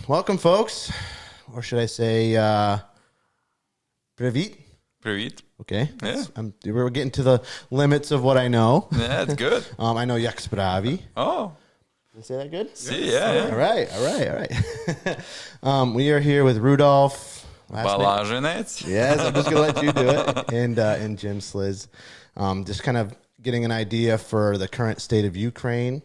welcome, folks. Or should I say, Привет? Привет. Okay. Yeah. We're getting to the limits of what I know. Yeah, it's good. I know Jak spravi. Oh, Did I say that good? see, yeah. All right. We are here with Rudolf. Balazhinec. Yes, I'm just going to let you do it. And Jim Sliz. Just kind of getting an idea for the current state of Ukraine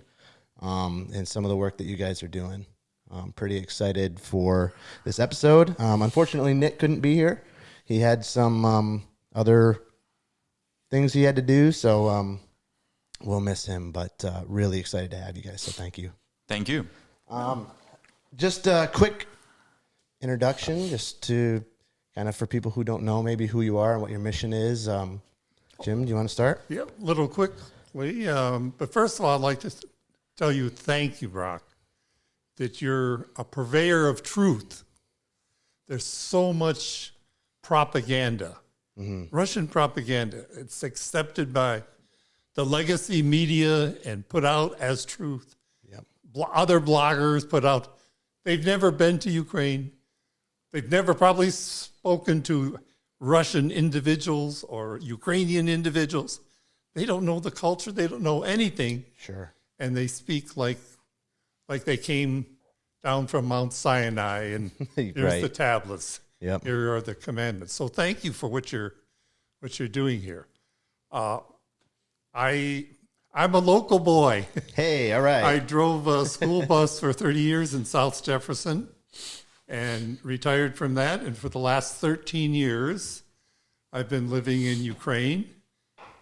and some of the work that you guys are doing. I'm pretty excited for this episode. Unfortunately, Nick couldn't be here. He had some other things he had to do, so we'll miss him, but really excited to have you guys, so thank you. Thank you. Just a quick introduction, just to kind of for people who don't know maybe who you are and what your mission is. Jim, do you want to start? Yeah, a little quickly. But first of all, I'd like to tell you thank you, Brock, that you're a purveyor of truth. There's so much propaganda, Russian propaganda. It's accepted by the legacy media and put out as truth. Yep. Other bloggers put out, they've never been to Ukraine. They've never probably spoken to Russian individuals or Ukrainian individuals. They don't know the culture. They don't know anything. Sure. And they speak like they came down from Mount Sinai and here's Right. the tablets. Yep. Here are the commandments. So thank you for what you're doing here. I'm a local boy. Hey, all right. I drove a school bus for 30 years in South Jefferson and retired from that. And for the last 13 years, I've been living in Ukraine.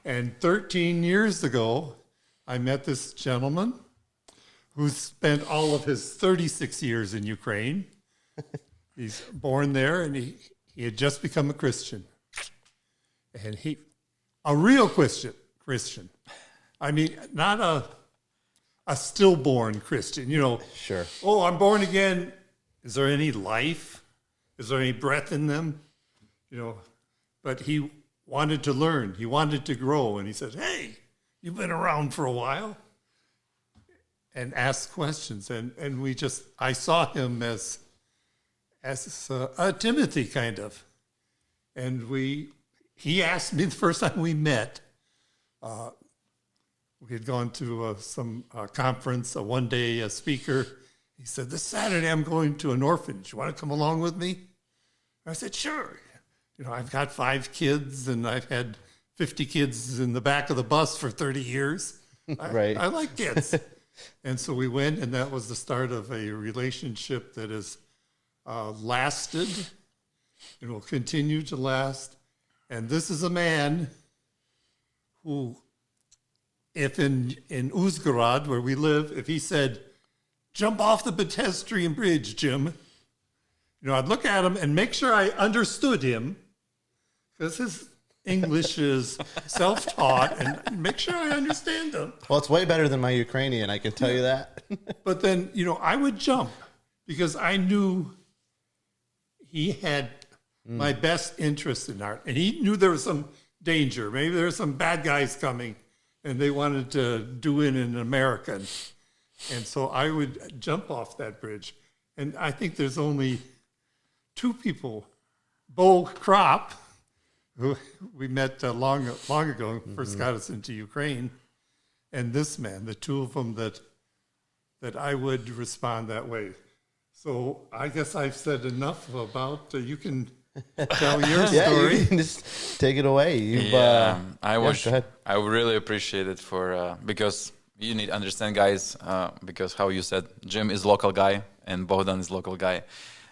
And 13 years ago, I met this gentleman who spent all of his 36 years in Ukraine. He's born there, and he had just become a Christian. And a real Christian. I mean, not a stillborn Christian, Sure. Oh, I'm born again. Is there any life? Is there any breath in them? But he wanted to learn. He wanted to grow. And he said, hey, you've been around for a while. And asked questions. And I saw him as a Timothy kind of. And he asked me the first time we met, we had gone to some conference, a one-day speaker. He said, this Saturday I'm going to an orphanage. You want to come along with me? I said, sure. I've got 5 kids, and I've had 50 kids in the back of the bus for 30 years. Right. I like kids. And so we went, and that was the start of a relationship that has lasted and will continue to last. And this is a man who, if in Uzhgorod, where we live, if he said, jump off the pedestrian bridge, Jim, I'd look at him and make sure I understood him, because his English is self-taught, and make sure I understand him. Well, it's way better than my Ukrainian, I can tell you that. But then, I would jump because I knew he had my best interest in art. And he knew there was some danger. Maybe there were some bad guys coming and they wanted to do it in America. And so I would jump off that bridge. And I think there's only 2 people, Bo Kropp, who we met long ago, first got us into Ukraine, and this man, the 2 of them that I would respond that way. So I guess I've said enough about, you can tell your story. You can just take it away. I really appreciate it because you need to understand, guys, because how you said Jim is local guy and Bogdan is local guy,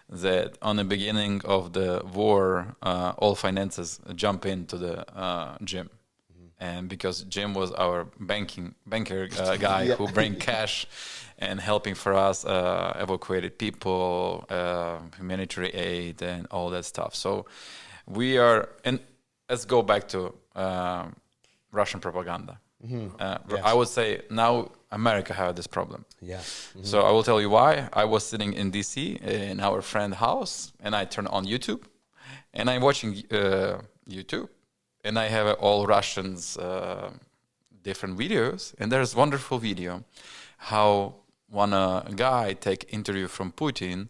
that on the beginning of the war, all finances jump into the Jim. And because Jim was our banker guy who bring cash and helping for us, evacuated people, humanitarian aid, and all that stuff. So we are, and let's go back to Russian propaganda. I would say now America have this problem. Yeah. So I will tell you why. I was sitting in DC in our friend's house, and I turned on YouTube, and I'm watching YouTube, and I have all Russians different videos, and there's wonderful video how one guy take interview from Putin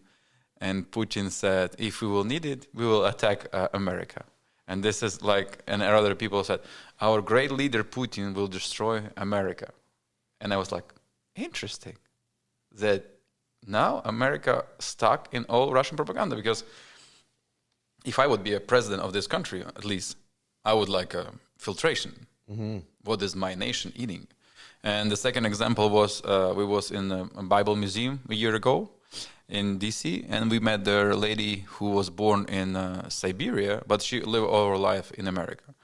And Putin said, if we will need it, we will attack America. And this is like, and other people said, our great leader Putin will destroy America. And I was like, interesting that now America stuck in all Russian propaganda, because if I would be a president of this country, at least, I would like a filtration. Mm-hmm. What is my nation eating? And the second example was, we was in a Bible museum a year ago in DC, and we met the lady who was born in Siberia, but she lived all her life in America.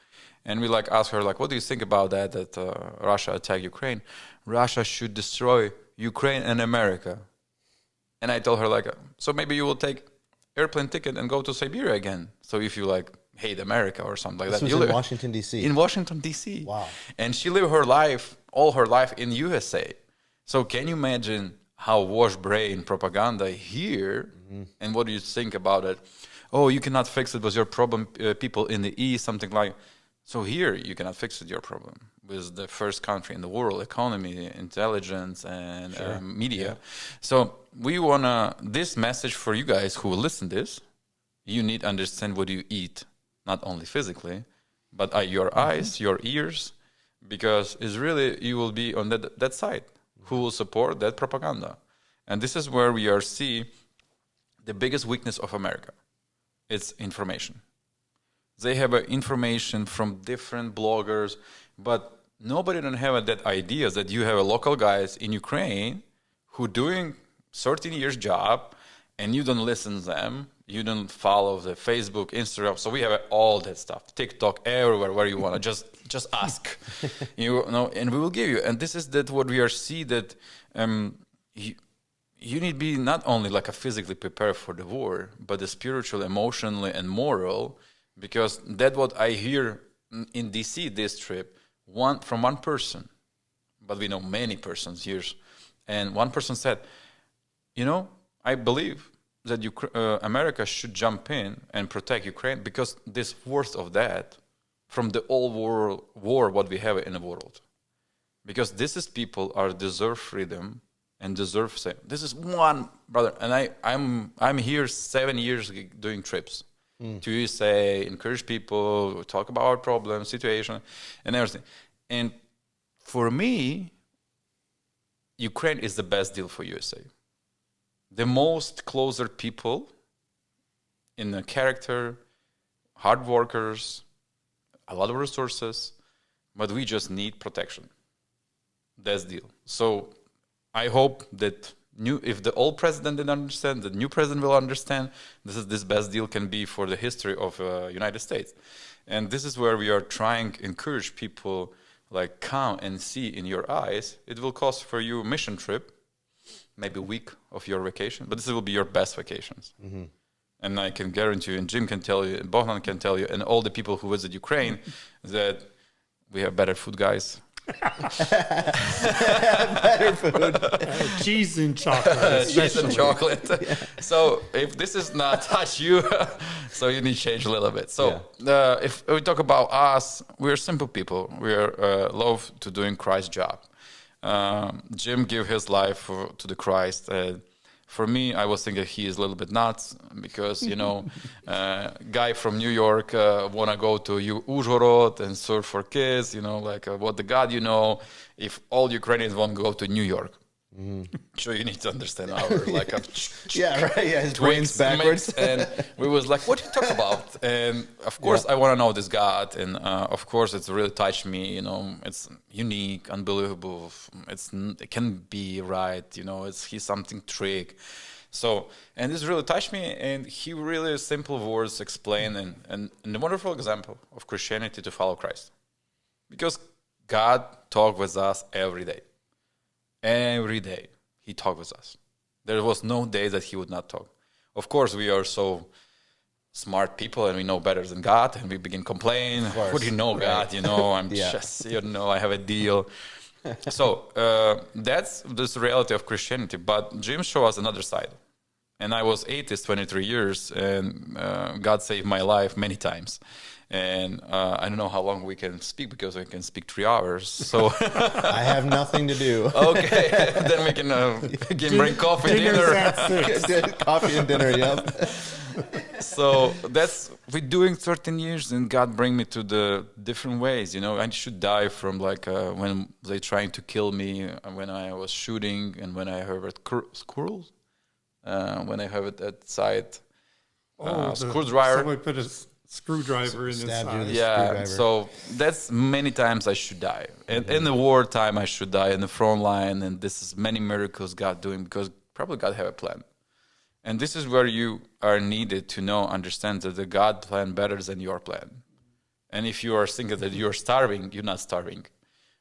And we like asked her, like, what do you think about that Russia attacked Ukraine? Russia should destroy Ukraine and America. And I told her, like, so maybe you will take airplane ticket and go to Siberia again. So if you like hate America or something like that. This was in Washington, D.C. In Washington, D.C. Wow. And she lived her life, all her life in USA. So can you imagine how wash brain propaganda here, mm-hmm. and what do you think about it? Oh, you cannot fix it with your problem, people in the East, something like. So here you cannot fix it, your problem, with the first country in the world, economy, intelligence, and sure. Media. Yeah. So we wanna, this message for you guys who will listen to this, you need to understand what you eat, not only physically, but your eyes, your ears, because it's really, you will be on that side who will support that propaganda. And this is where we are see the biggest weakness of America. It's information. They have information from different bloggers, but nobody don't have that idea that you have a local guys in Ukraine who doing 13 years job, and you don't listen to them, you don't follow the Facebook, Instagram. So we have all that stuff, TikTok, everywhere where you want to just ask, you know, and we will give you. And this is that what we are see that you need to be not only like a physically prepared for the war, but the spiritual, emotionally, and moral. Because that's what I hear in DC this trip, from one person, but we know many persons here, and one person said, you know, I believe that America should jump in and protect Ukraine because this worth of that from the old war what we have in the world. Because this is people are deserve freedom and deserve same. This is one brother, and I'm here 7 years doing trips. To USA, encourage people, talk about our problems, situation, and everything. And for me, Ukraine is the best deal for USA. The most closer people in the character, hard workers, a lot of resources, but we just need protection. That's the deal. So I hope that if the old president didn't understand, the new president will understand. This best deal can be for the history of United States. And this is where we are trying to encourage people, like, come and see in your eyes. It will cost for you a mission trip, maybe a week of your vacation, but this will be your best vacations. Mm-hmm. And I can guarantee you, and Jim can tell you, and Bogdan can tell you, and all the people who visit Ukraine, that we have better food, guys. Better food. Cheese and chocolate. Cheese and chocolate. Yeah. So if this is not touch you, so you need to change a little bit. So if we talk about us, we're simple people. We are love to doing Christ's job. Jim gave his life to the Christ. For me, I was thinking he is a little bit nuts because, you know, guy from New York want to go to Uzhhorod and serve for kids, you know, like what the God, you know, if all Ukrainians want to go to New York. So you need to understand our like his brain's backwards. And we was like, what do you talk about? And of course I want to know this God, and of course it's really touched me, you know. It's unique, unbelievable, it can be right, you know, he's something trick. So, and this really touched me, and he really simple words explain and a wonderful example of Christianity to follow Christ, because God talked with us every day. Every day he talked with us. There was no day that he would not talk. Of course, we are so smart people and we know better than God, and we begin complaining. What do you know, God? You know, I'm just, you know, I have a deal. So that's this reality of Christianity. But James showed us another side. And I was atheist 23 years, and God saved my life many times. And I don't know how long we can speak, because I can speak 3 hours. So I have nothing to do. Okay, then we can bring coffee, dinner. Coffee and dinner, yep. So we're doing 13 years, and God bring me to the different ways. I should die from when they trying to kill me, when I was shooting, and when I heard squirrels, when I have it at side, screwdriver. Someone put a screwdriver in his side. Yeah, so that's many times I should die. And in the wartime, I should die in the front line, and this is many miracles God doing, because probably God have a plan. And this is where you are needed to understand that the God plan better than your plan. And if you are thinking that you're starving, you're not starving.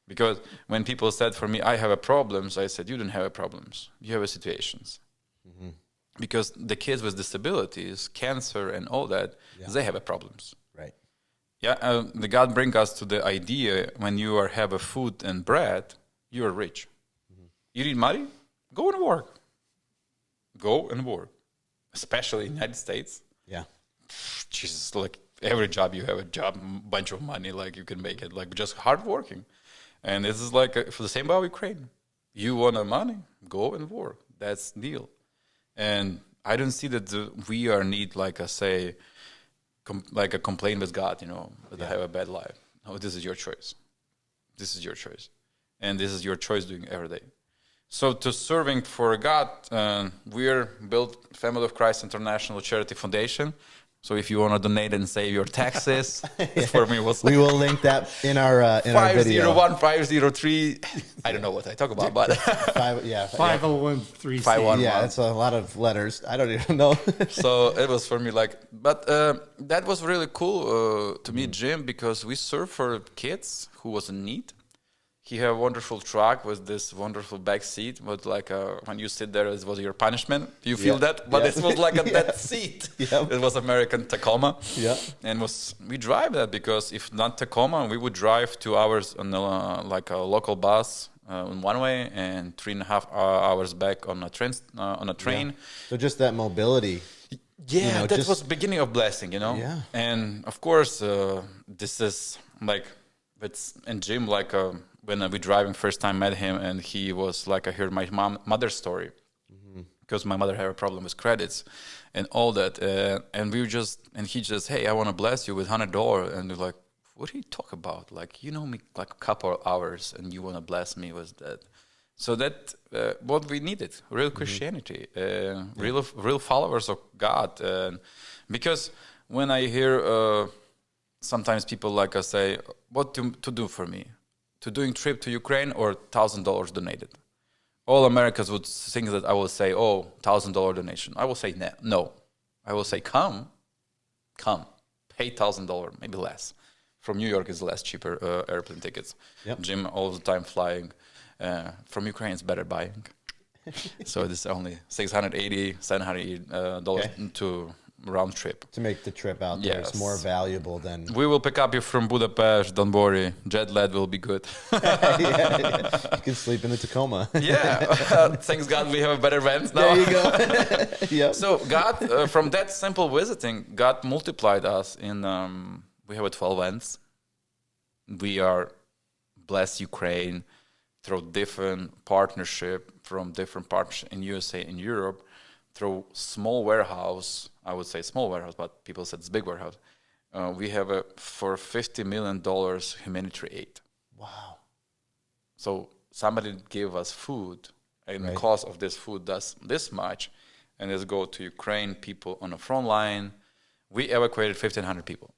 Because when people said for me, I have a problems, I said, you don't have a problems. You have a situations. Mm-hmm. Because the kids with disabilities, cancer and all that, they have a problems. Right. Yeah, the God bring us to the idea when you have a food and bread, you are rich. Mm-hmm. You need money? Go and work. Go and work, especially in the United States. Yeah. Jesus, every job you have a job, bunch of money, you can make it, just hard working. And this is for the same about Ukraine. You want money, go and work. That's the deal. And I don't see that we are need, a complaint with God, that I have a bad life. No, this is your choice. This is your choice. And this is your choice doing every day. So to serving for God, we're built Family of Christ International Charity Foundation. So if you want to donate and save your taxes, for me, we will link that in our video. 501 503. I don't know what I talk about, but 501(c). Yeah, it's a lot of letters. I don't even know. So it was for me but that was really cool to meet Jim, because we serve for kids who was in need. He had a wonderful truck with this wonderful back seat. But when you sit there, it was your punishment. You feel that? But it was that seat. It was American Tacoma. Yeah. And we drive that, because if not Tacoma, we would drive 2 hours on a local bus in one way, and 3.5 hours back on a train. Yeah. So just that mobility. Yeah, that was the beginning of blessing, Yeah. And of course, this is and Jim, when we driving first time met him, and he was I heard my mother's story, because my mother had a problem with credits and all that, and he just, hey, I want to bless you with $100, and we're like, what do you talk about? Me a couple of hours, and you want to bless me with that? So that what we needed, real Christianity, real followers of God, because when I hear sometimes people say, what to do for me? To doing trip to Ukraine or $1,000 donated? All Americans would think that I will say, $1,000 donation. I will say no. I will say, come, pay $1,000, maybe less. From New York is less cheaper airplane tickets. Yep. Jim all the time flying. From Ukraine it's better buying. So this is only $680, $780 to round trip. To make the trip out there, it's more valuable than... We will pick up you from Budapest, don't worry. Jet lag will be good. Yeah. You can sleep in the Tacoma. Thanks God we have a better vans now. There you go. Yep. So God, from that simple visiting, God multiplied us in... we have 12 vans. We are bless Ukraine through different partnership, in USA and Europe, through small warehouse. I would say small warehouse, but people said it's big warehouse. We have for $50 million humanitarian aid. Wow. So somebody gave us food, and the cost of this food does this much, and let's go to Ukraine, people on the front line. We evacuated 1,500 people.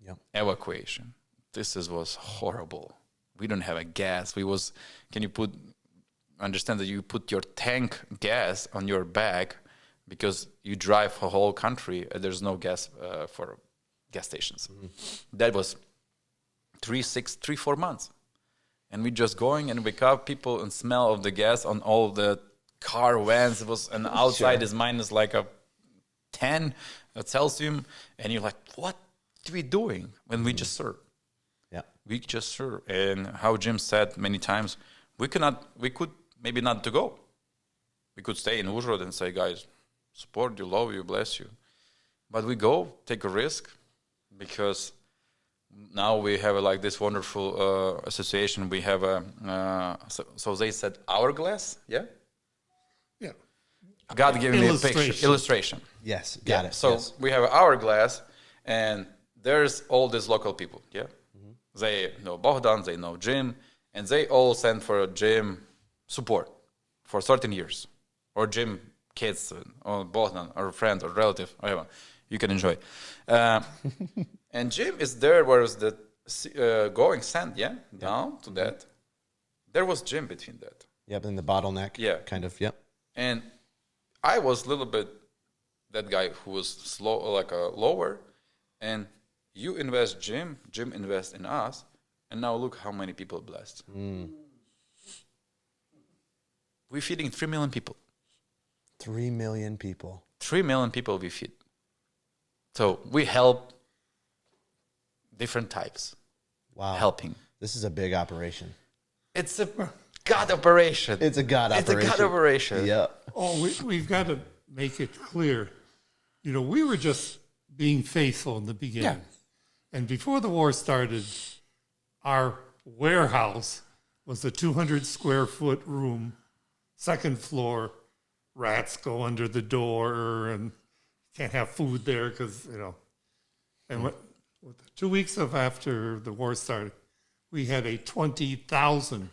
Yep. Evacuation. This was horrible. We don't have a gas. Understand that you put your tank gas on your back, because you drive a whole country and there's no gas for gas stations. Mm-hmm. That was 3-4 months. And we just going and wake up people and smell of the gas on all the car vans. It was, and outside is minus 10 Celsius. And you're like, what are we doing when we just serve? Yeah. We just serve. And how Jim said many times, we could maybe not to go. We could stay in Uzhhorod and say, guys, support you, love you, bless you. But we go, take a risk, because now we have like this wonderful association. We have so they said hourglass, yeah? Yeah. God gave me a picture, illustration. Yes, got it. So yes. we have an hourglass, and there's all these local people, yeah? Mm-hmm. They know Bogdan, they know Jim, and they all send for Jim support for 13 years. Or Jim kids, or Bogdan, or friend, or relative, whatever. You can enjoy. And Jim is there where is the going sand, down to that. There was Jim between that. Yep, in the bottleneck. Yeah. Kind of, yep. And I was a little bit that guy who was slow, like a lower. And you invest Jim invest in us. And now look how many people blessed. We're feeding 3 million people. 3 million people. 3 million people we feed. So we help different types. Wow. Helping. This is a big operation. It's a God operation. It's a God operation. It's a God operation. Yeah. Oh, we've got to make it clear. You know, we were just being faithful in the beginning. Yeah. And before the war started, our warehouse was a 200 square foot room, second floor. Rats go under the door and can't have food there because, you know. And 2 weeks after the war started, we had a 20,000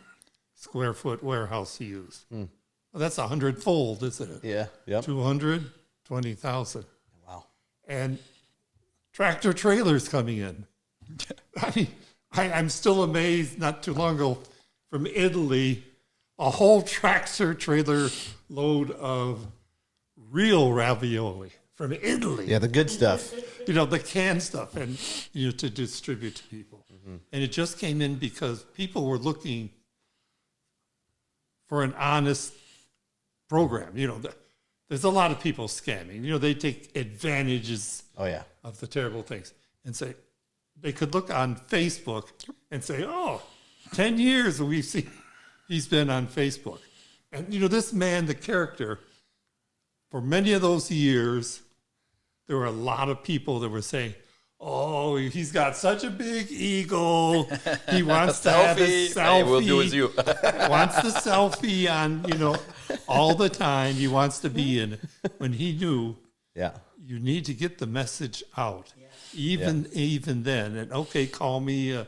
square foot warehouse to use. Well, that's 100-fold, isn't it? Yeah. Yep. 200, 20,000. Wow. And tractor trailers coming in. I mean, I'm still amazed, not too long ago, from Italy, a whole tractor trailer load of real ravioli from Italy. Yeah, the good stuff. You know, the canned stuff, and to distribute to people. And it just came in because people were looking for an honest program. You know, there's a lot of people scamming. You know, they take advantages of the terrible things and say, they could look on Facebook and say, 10 years we've seen he's been on Facebook. And, you know, this man, the character, for many of those years, there were a lot of people that were saying, he's got such a big ego. He wants to have a selfie. I will do as you. Wants the selfie on, all the time. He wants to be in it. When he knew, you need to get the message out. Even then. And call me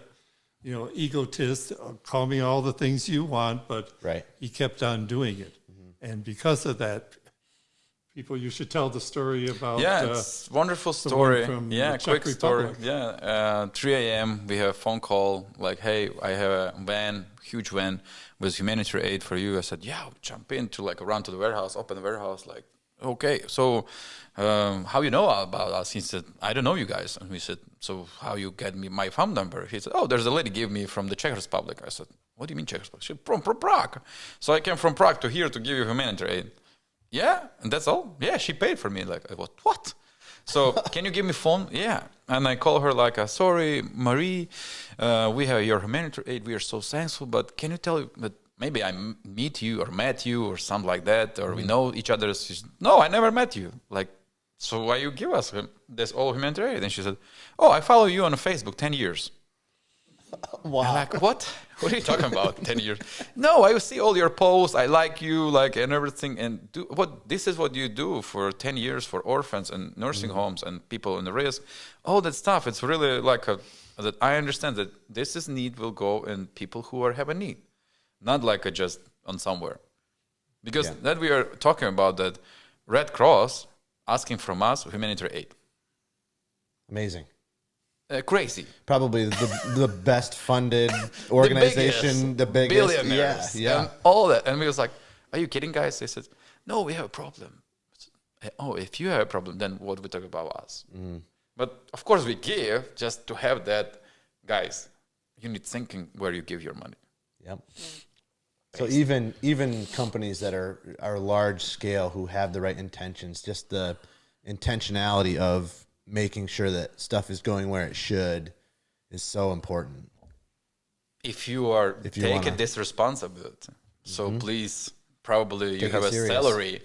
egotist, call me all the things you want, but he kept on doing it. And because of that, you should tell the story about... it's wonderful story. From quick Czech story. Republic. 3 a.m. we have a phone call, like, hey, I have a van, huge van, with humanitarian aid for you. I said, jump in to run to the warehouse, open the warehouse, okay, so how you know about us? He said, I don't know you guys. And we said, so how you get me my phone number? He said, there's a lady gave me from the Czech Republic. I said, what do you mean Czech Republic? She said, from Prague. So I came from Prague to here to give you humanitarian aid. Yeah, and that's all? Yeah, she paid for me. What? So can you give me phone? Yeah. And I call her sorry, Marie, we have your humanitarian aid. We are so thankful, but can you tell that maybe I met you or something like that, or we know each other? She said, no, I never met you. So why you give us this all humanitarian aid? And she said, I follow you on Facebook 10 years. Wow. I'm what? What are you talking about? 10 years? No, I see all your posts. I like you, and everything. And this is what you do for 10 years for orphans and nursing homes and people in the risk. All that stuff. It's really that I understand that this need will go in people who have a need, not just on somewhere. Because that we are talking about that Red Cross asking from us humanitarian aid. Amazing. Crazy. Probably the best funded organization, the biggest. Billionaires. Yeah. And all that. And we was like, are you kidding, guys? They said, no, we have a problem. If you have a problem, then what we talk about us? But of course we give just to have that. Guys, you need thinking where you give your money. Yep. So even companies that are large scale who have the right intentions, just the intentionality of making sure that stuff is going where it should is so important. If you are taking this responsibility, so please, probably you have a salary.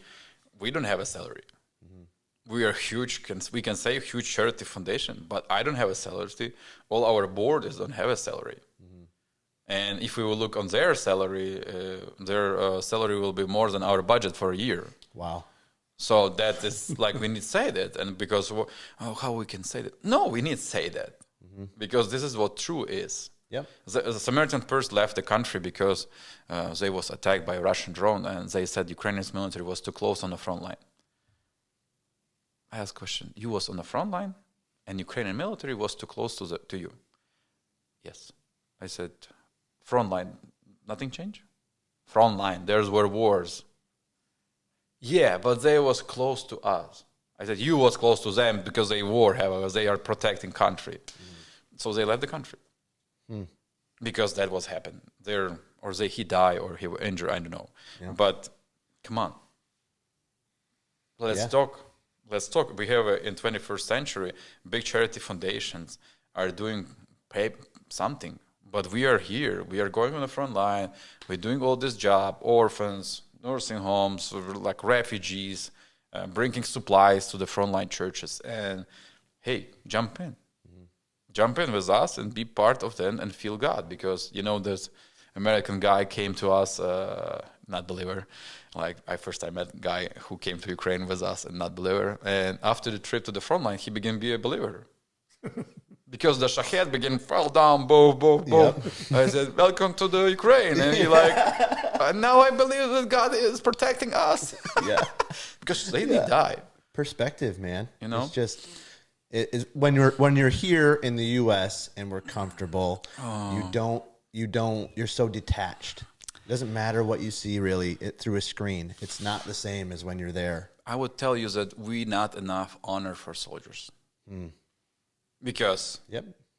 We don't have a salary. we are huge. We can say huge charity foundation, but I don't have a salary. All our boarders don't have a salary. And if we will look on their salary will be more than our budget for a year. Wow. So that is like, we need to say that. And because, how we can say that? No, we need to say that. Because this is what true is. Yep. The Samaritan Purse left the country because they was attacked by a Russian drone, and they said Ukrainian military was too close on the front line. I asked a question. You was on the front line, and Ukrainian military was too close to you? Yes. I said, front line, nothing changed? Front line, there's were wars. Yeah, but they was close to us. I said, you was close to them because they they are protecting country. So they left the country. Because that was happened there, or he died, or he was injured, I don't know. Yeah. But come on, let's talk. We have in 21st century, big charity foundations are doing something, but we are here. We are going on the front line. We're doing all this job, orphans, nursing homes, like refugees, bringing supplies to the frontline churches. And hey, jump in. Jump in with us and be part of them and feel God, because this American guy came to us, not believer. Like I met a guy who came to Ukraine with us and not believer. And after the trip to the front line, he began to be a believer. Because the shahed began fall down, boom. Yep. I said, welcome to the Ukraine. And he now I believe that God is protecting us. Yeah. Because they die. Perspective, man. It's just... when you're here in the U.S. and we're comfortable, you're so detached. It doesn't matter what you see really through a screen. It's not the same as when you're there. I would tell you that we not enough honor for soldiers. Because,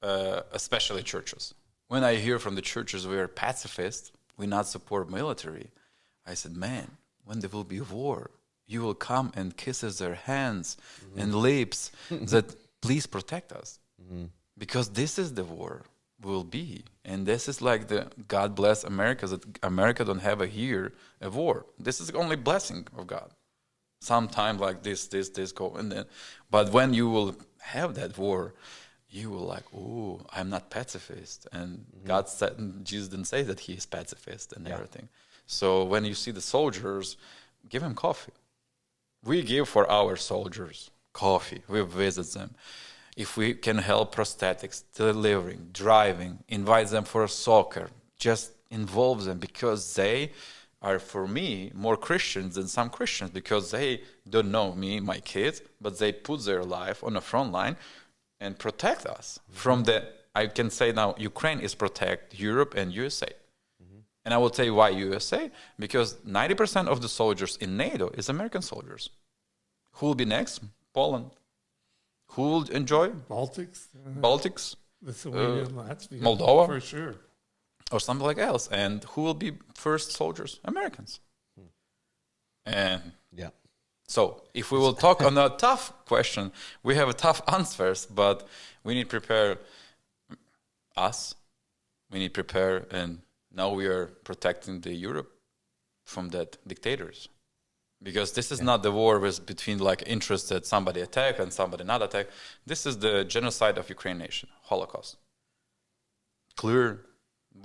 especially churches. When I hear from the churches we are pacifist, we not support military, I said, man, when there will be war, you will come and kisses their hands and lips that please protect us. Because this is the war will be. And this is like the God bless America, that America don't have a war. This is the only blessing of God. Sometime like this go. And then, but when you will have that war, you will like, oh, I'm not pacifist. And God said, Jesus didn't say that he is pacifist and everything. So when you see the soldiers, give them coffee. We give for our soldiers coffee. We visit them. If we can help prosthetics, delivering, driving, invite them for soccer, just involve them, because they are, for me, more Christians than some Christians, because they don't know me, my kids, but they put their life on the front line and protect us from I can say now, Ukraine is protect Europe and USA. And I will tell you why USA, because 90% of the soldiers in NATO is American soldiers. Who will be next? Poland. Who will enjoy? Baltics. Lithuania, Latvia. Moldova. For sure. Or something like else. And who will be first soldiers? Americans. And so if we will talk on a tough question, we have a tough answers, but we need to prepare us. We need to prepare, and now we are protecting the Europe from that dictators. Because this is not the war between like interests that somebody attack and somebody not attack. This is the genocide of Ukrainian nation, Holocaust. Clear.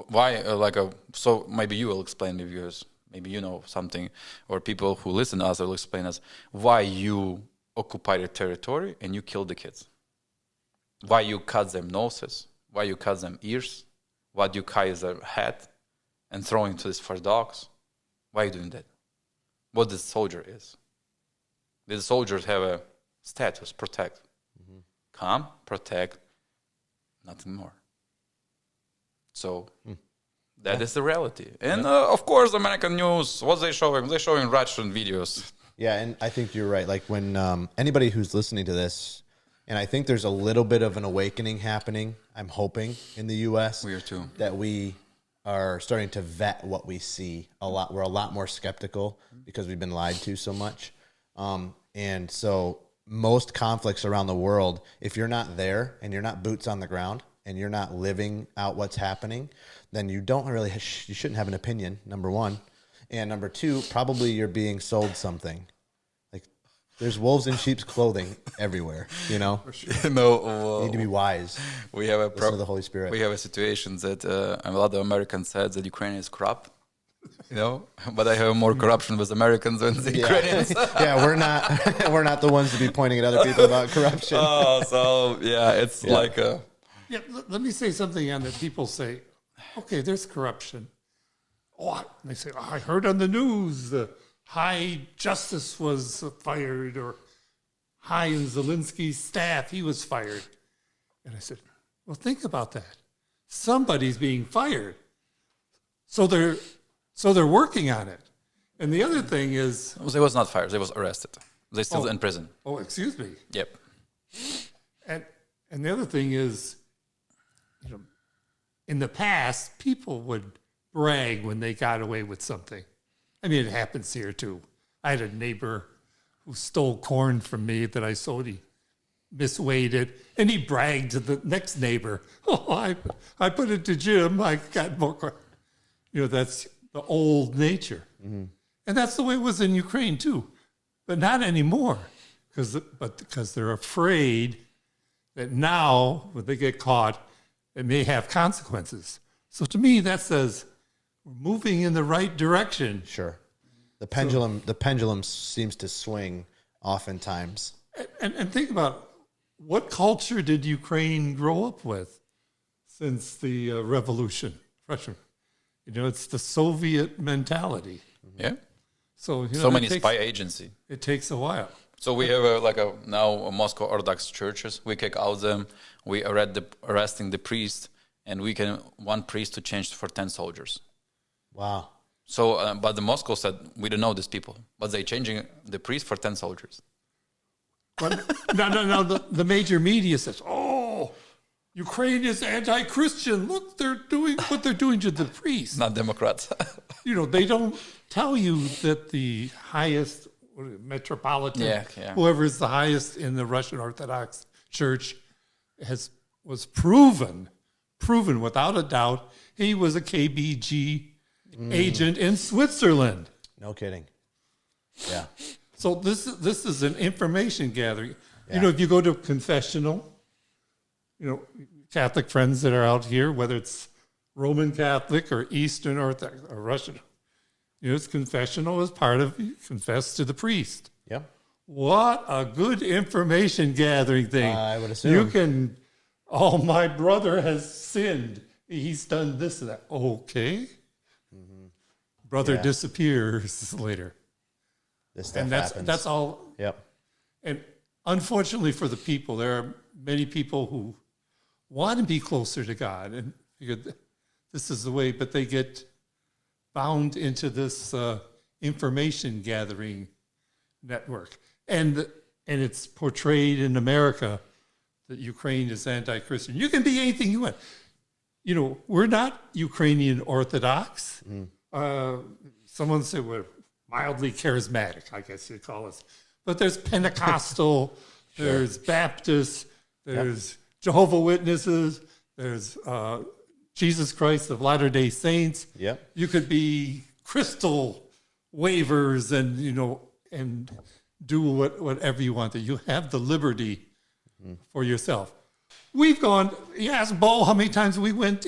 Why? So maybe you will explain, because maybe you know something, or people who listen to us will explain us why you occupy the territory and you kill the kids. Why you cut them noses? Why you cut them ears? Why do you cut their head and throw into this for dogs? Why are you doing that? What the soldier is. The soldiers have a status, protect. Come, protect, nothing more. So that is the reality. And of course, American news, what they showing? They're showing Russian videos. Yeah, and I think you're right. Like when anybody who's listening to this, and I think there's a little bit of an awakening happening, I'm hoping, in the U.S. We are too. That we are starting to vet what we see a lot. We're a lot more skeptical because we've been lied to so much. And so most conflicts around the world, if you're not there and you're not boots on the ground and you're not living out what's happening, then you don't really, you shouldn't have an opinion, number one. And number two, probably you're being sold something. Like There's wolves in sheep's clothing everywhere, you know? You need to be wise. We have Listen to the Holy Spirit. We have a situation that a lot of Americans said that Ukraine is corrupt, you know, but I have more corruption with Americans than the Ukrainians. Yeah, we're not the ones to be pointing at other people about corruption. It's like a... Yeah, let me say something on that. People say, okay, there's corruption. They say, I heard on the news the high justice was fired, or high in Zelensky's staff, he was fired. And I said, well, think about that. Somebody's being fired. So they're working on it. And the other thing is... They was not fired. They was arrested. They still in prison. Oh, excuse me. Yep. And the other thing is, you know, in the past, people would brag when they got away with something. I mean, it happens here too. I had a neighbor who stole corn from me that I sold. He misweighed it, and he bragged to the next neighbor, "Oh, I put it to Jim. I got more corn." You know, that's the old nature, and that's the way it was in Ukraine too, but not anymore, because they're afraid that now when they get caught, it may have consequences. So to me, that says we're moving in the right direction. Sure. The pendulum seems to swing oftentimes. And think about, what culture did Ukraine grow up with since the revolution? Russia. You know, it's the Soviet mentality. Yeah. So, you know, so many spy agency. It takes a while. So we have now Moscow Orthodox churches. We kick out them. We arresting the priest, and we can one priest to change for 10 soldiers. Wow. So, but the Moscow said, we don't know these people, but they changing the priest for 10 soldiers. But no. The major media says, "Oh, Ukraine is anti-Christian. Look, they're doing what they're doing to the priests." Not Democrats. You know, they don't tell you that the highest metropolitan, whoever is the highest in the Russian Orthodox Church, was proven without a doubt, he was a KBG agent in Switzerland. No kidding. Yeah. So this is an information gathering. Yeah. You know, if you go to confessional, you know, Catholic friends that are out here, whether it's Roman Catholic or Eastern Orthodox or Russian, you know, it's confessional as part of, you confess to the priest. Yeah. What a good information gathering thing. I would assume. You can, my brother has sinned. He's done this and that. Okay. Mm-hmm. Brother disappears later. This stuff happens. That's all. Yep. And unfortunately for the people, there are many people who want to be closer to God and figure this is the way, but they get bound into this information gathering network. And it's portrayed in America that Ukraine is anti-Christian. You can be anything you want. You know, we're not Ukrainian Orthodox. Someone said we're mildly charismatic, I guess you'd call us. But there's Pentecostal, there's Baptist, there's Jehovah's Witnesses, there's Jesus Christ of Latter-day Saints. Yep. You could be crystal wavers and, you know, and do whatever you want. You have the liberty for yourself. We've gone, you ask Bo how many times we went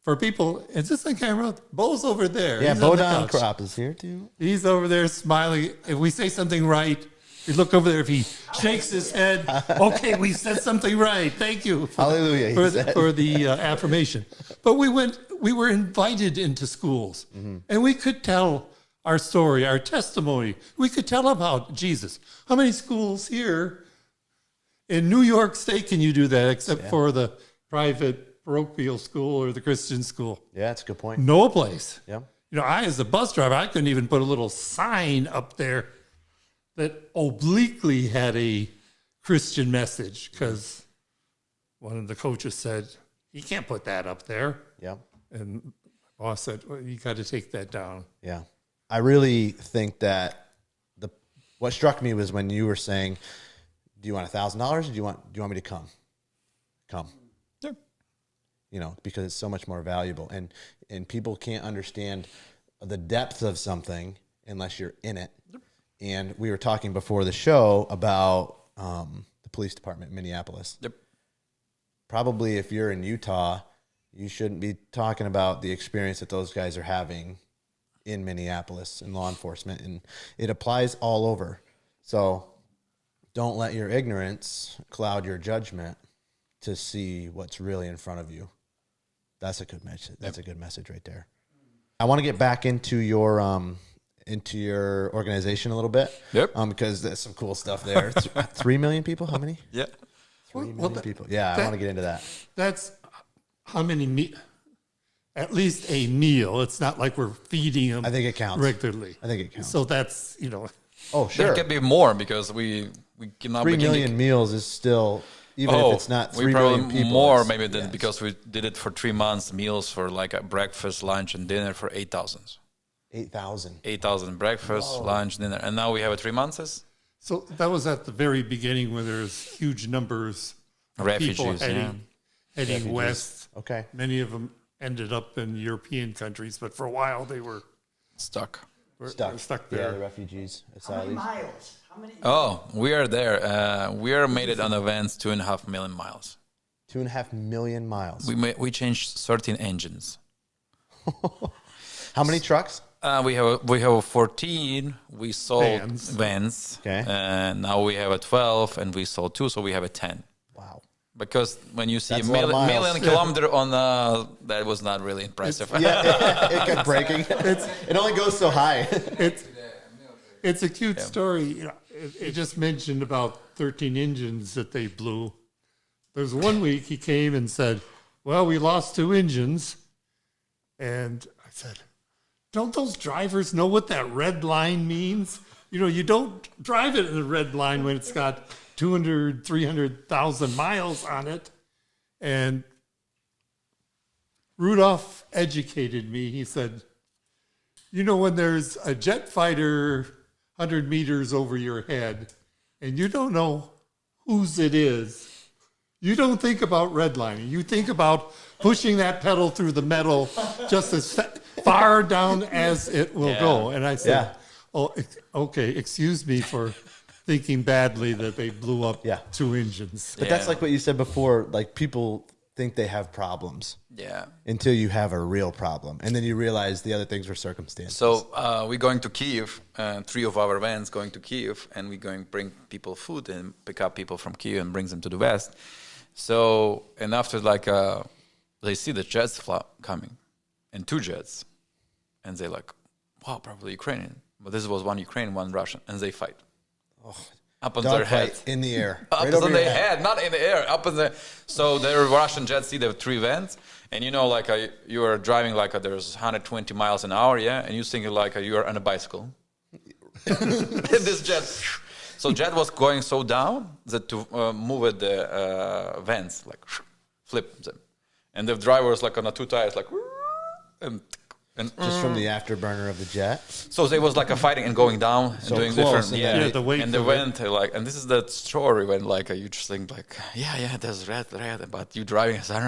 for people, is this on camera? Bo's over there. Yeah, Bo Don Crop is here too. He's over there smiling. If we say something right, we look over there. If he shakes his head, okay, we said something right. Thank you. Hallelujah. For the affirmation. But we were invited into schools, and we could tell our story, our testimony. We could tell about Jesus. How many schools here in New York State can you do that, except for the private parochial school or the Christian school? Yeah, that's a good point. No place. Yeah. You know, I, as a bus driver, I couldn't even put a little sign up there that obliquely had a Christian message, because one of the coaches said, "You can't put that up there." Yeah. And my boss said, "Well, you got to take that down." Yeah. I really think that what struck me was when you were saying, "Do you want $1,000? Or do you want me to come?" Come. Sure. You know, because it's so much more valuable, and people can't understand the depth of something unless you're in it. And we were talking before the show about the police department in Minneapolis. Yep. Probably if you're in Utah, you shouldn't be talking about the experience that those guys are having in Minneapolis in law enforcement. And it applies all over. So don't let your ignorance cloud your judgment to see what's really in front of you. That's a good message. That's a good message right there. I want to get back into your organization a little bit. Yep. Because there's some cool stuff there. 3 million people? How many? Yeah. 3 million people. Yeah, I want to get into that. That's how many at least a meal. It's not like we're feeding them. I think it counts regularly. I think it counts. So that's, Oh, sure. There can be more because we cannot 3 million meals is still, even if it's not 3 we million probably people. more maybe than because we did it for 3 months, meals for like a breakfast, lunch, and dinner for 8,000. 8,000. 8,000 breakfast, lunch, dinner, and now we have 3 months. So that was at the very beginning when there's huge numbers of Refugees, people heading Refugees. west. Okay. Many of them ended up in European countries, but for a while they were Stuck. stuck Yeah, there. the refugees. How many miles? How many? Oh, we are there. We are made it on events 2.5 million miles. 2.5 million miles. We changed 13 engines. How many trucks? We have 14. We sold Vans. Okay. And now we have a 12, and we sold 2, so we have a 10. Wow. Because when you see That's a a lot of miles. million kilometer on that was not really impressive. Yeah, it kept breaking. It only goes so high. It's a cute story. It just mentioned about 13 engines that they blew. There's one week he came and said, well, we lost 2 engines. And I said, don't those drivers know what that red line means? You don't drive it in a red line when it's got 200, 300,000 miles on it. And Rudolf educated me. He said, when there's a jet fighter 100 meters over your head and you don't know whose it is, you don't think about redlining. You think about pushing that pedal through the metal just as far down as it will go. And I said, oh, okay, excuse me for thinking badly that they blew up 2 engines. But that's like what you said before. Like, people think they have problems. Yeah. Until you have a real problem. And then you realize the other things were circumstances. So we're going to Kyiv, 3 of our vans going to Kyiv, and we're going to bring people food and pick up people from Kyiv and bring them to the west. So, and after they see the jets coming, and 2 jets, and they're like, wow, probably Ukrainian. But this was one Ukrainian, one Russian, and they fight. Up on their head. In the air. Up on their head, not in the air, up in the... So the Russian jets see the 3 vans, and you are driving there's 120 miles an hour, and you're thinking you are on a bicycle. This jet... So jet was going so down that to move the vans, flip them. And the driver was on the 2 tires, and just from the afterburner of the jet. So they was a fighting and going down and doing close, different, the weight and the went and this is that story when you just think there's red, but you driving, you still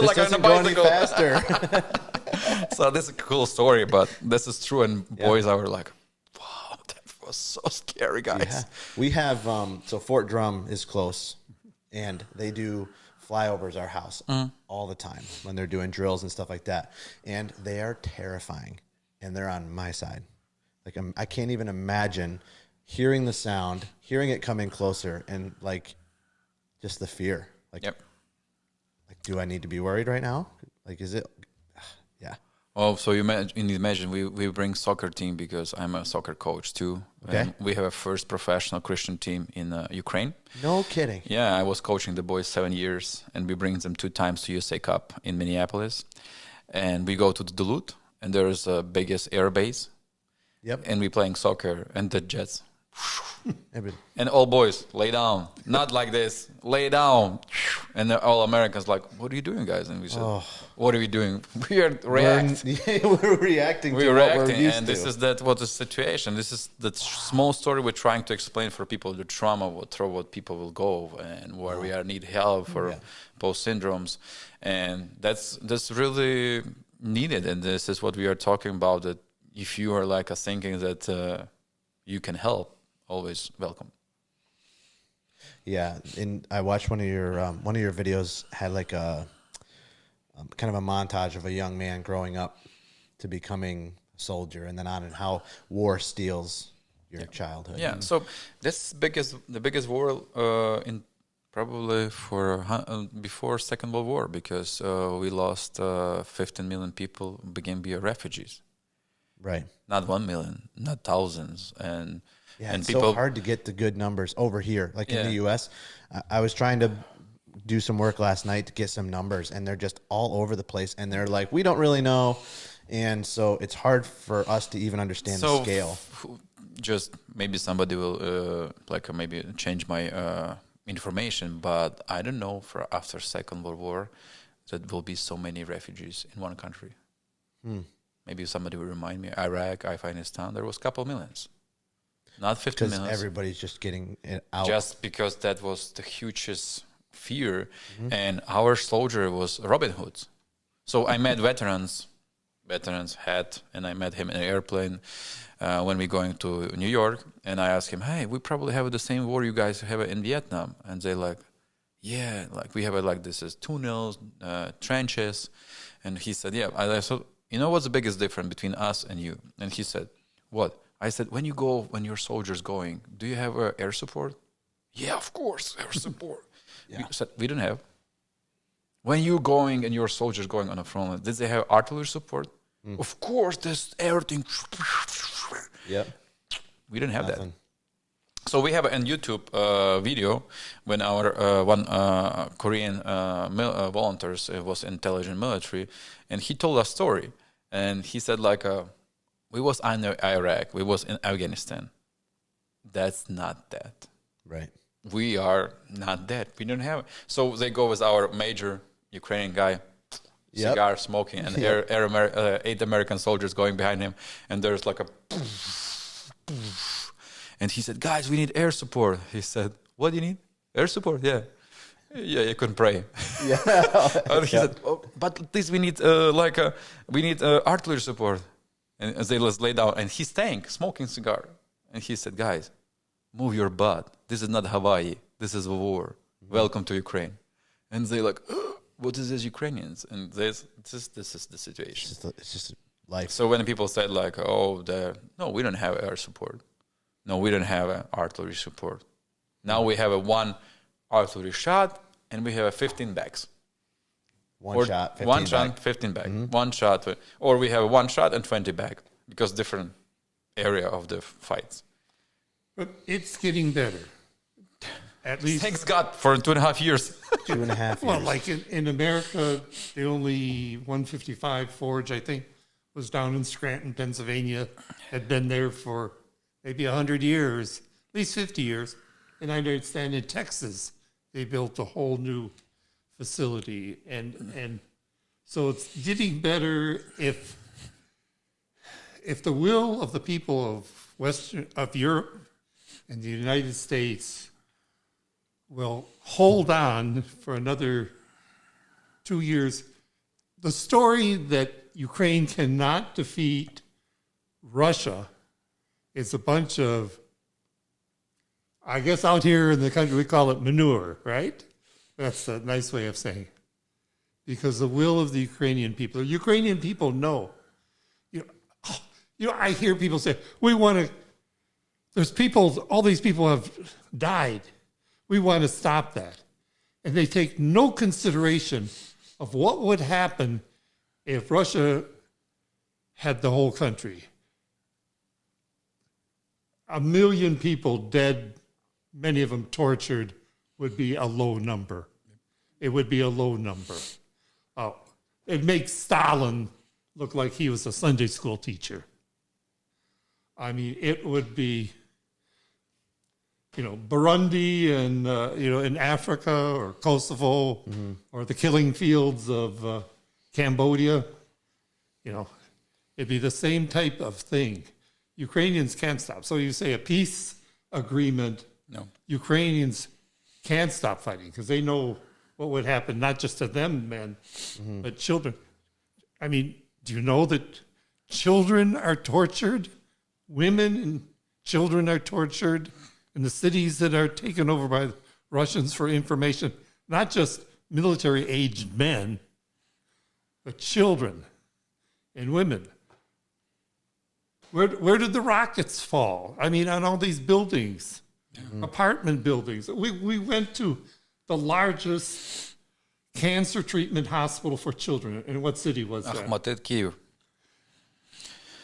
this doesn't go any faster. So this is a cool story, but this is true, and boys are like, wow, that was so scary, guys. Yeah. We have so Fort Drum is close, and they do flyovers our house all the time when they're doing drills and stuff like that, and they are terrifying, and they're on my side. I can't even imagine hearing the sound, hearing it coming closer, and just the fear. Do I need to be worried right now? Is it? Yeah. Oh, so you imagine we bring soccer team because I'm a soccer coach too. Okay. We have a first professional Christian team in Ukraine. No kidding. Yeah, I was coaching the boys 7 years, and we bring them 2 times to USA Cup in Minneapolis. And we go to the Duluth, and there's the biggest air base. Yep. And we playing soccer, and the jets. And all boys, lay down. Not like this, lay down. And all Americans what are you doing, guys? And we said, what are we doing? We are reacting. We're reacting to We're what reacting, we're used and to. this is what the situation. This is the small story we're trying to explain for people, the trauma through what people will go and where we need help for post syndromes, and that's really needed. And this is what we are talking about. That if you are like thinking that you can help, always welcome. Yeah, and I watched one of your videos had like a kind of a montage of a young man growing up to becoming a soldier, and then on, and how war steals your childhood. Yeah, so that's the biggest war in probably for before Second World War, because we lost 15 million people became refugees. Right. Not 1 million, not thousands, and it's people, so hard to get the good numbers over here, like in the U.S. I was trying to do some work last night to get some numbers, and they're just all over the place, and they're like, we don't really know, and so it's hard for us to even understand the scale. Just maybe somebody will maybe change my information, but I don't know for after Second World War that will be so many refugees in one country. Maybe somebody will remind me. Iraq, Afghanistan, there was a couple millions. Not 50 million. Because everybody's just getting it out. Just because that was the hugest fear, and our soldier was Robin Hood. So I met veterans had, and I met him in an airplane when we going to New York, and I asked him, hey, we probably have the same war you guys have in Vietnam. And they like, yeah, like we have it like this is tunnels, trenches. And he said, yeah. I said, you know what's the biggest difference between us and you? And he said, what? I said, when your soldier's going, do you have air support? Yeah, of course, air support. We said, we don't have. When you're going and your soldier's going on the front line, did they have artillery support? Of course, there's everything. Yep. We didn't have that. So we have on YouTube video when our one Korean volunteers was intelligent military, and he told a story, and he said like, we was in Iraq, we was in Afghanistan. That's not that. Right. We are not that. We don't have it. So they go with our major Ukrainian guy, cigar smoking, and 8 American soldiers going behind him, and there's like a. And he said, guys, we need air support. He said, what do you need? Air support? Yeah. Yeah, you couldn't pray. Yeah. He said, oh, but at least we need artillery support. And they just lay down, and he's staying, smoking cigar. And he said, guys, move your butt. This is not Hawaii. This is a war. Welcome to Ukraine. And they like, oh, what is this Ukrainians? And this is the situation. It's just life. So when people said like, oh, no, we don't have air support. No, we don't have artillery support. Now we have one artillery shot, and we have 15 bags. One shot, 15 bag. One shot, or we have one shot and 20 bag, because different area of the fights. But it's getting better. At least, thanks God for 2.5 years. 2.5 years. Well, like in America, the only 155 Forge, I think, was down in Scranton, Pennsylvania. Had been there for maybe 100 years, at least 50 years. And I understand in Texas, they built a whole new facility, and so it's getting better if the will of the people of Europe and the United States will hold on for another 2 years. The story that Ukraine cannot defeat Russia is a bunch of, I guess out here in the country we call it manure, right? That's a nice way of saying it. Because the will of the Ukrainian people know. You know, I hear people say, we want to, there's people, all these people have died. We want to stop that. And they take no consideration of what would happen if Russia had the whole country. 1 million people dead, many of them tortured, would be a low number. It would be a low number. It makes Stalin look like he was a Sunday school teacher. I mean, it would be, Burundi and, in Africa or Kosovo or the killing fields of Cambodia. It'd be the same type of thing. Ukrainians can't stop. So you say a peace agreement. No. Ukrainians can't stop fighting because they know what would happen, not just to them, men, but children. I mean, do you know that children are tortured, women and children are tortured in the cities that are taken over by the Russians for information, not just military-aged men, but children and women. Where did the rockets fall? I mean, on all these buildings, apartment buildings. We went to the largest cancer treatment hospital for children. In what city was that? Ahmatet, Kyiv.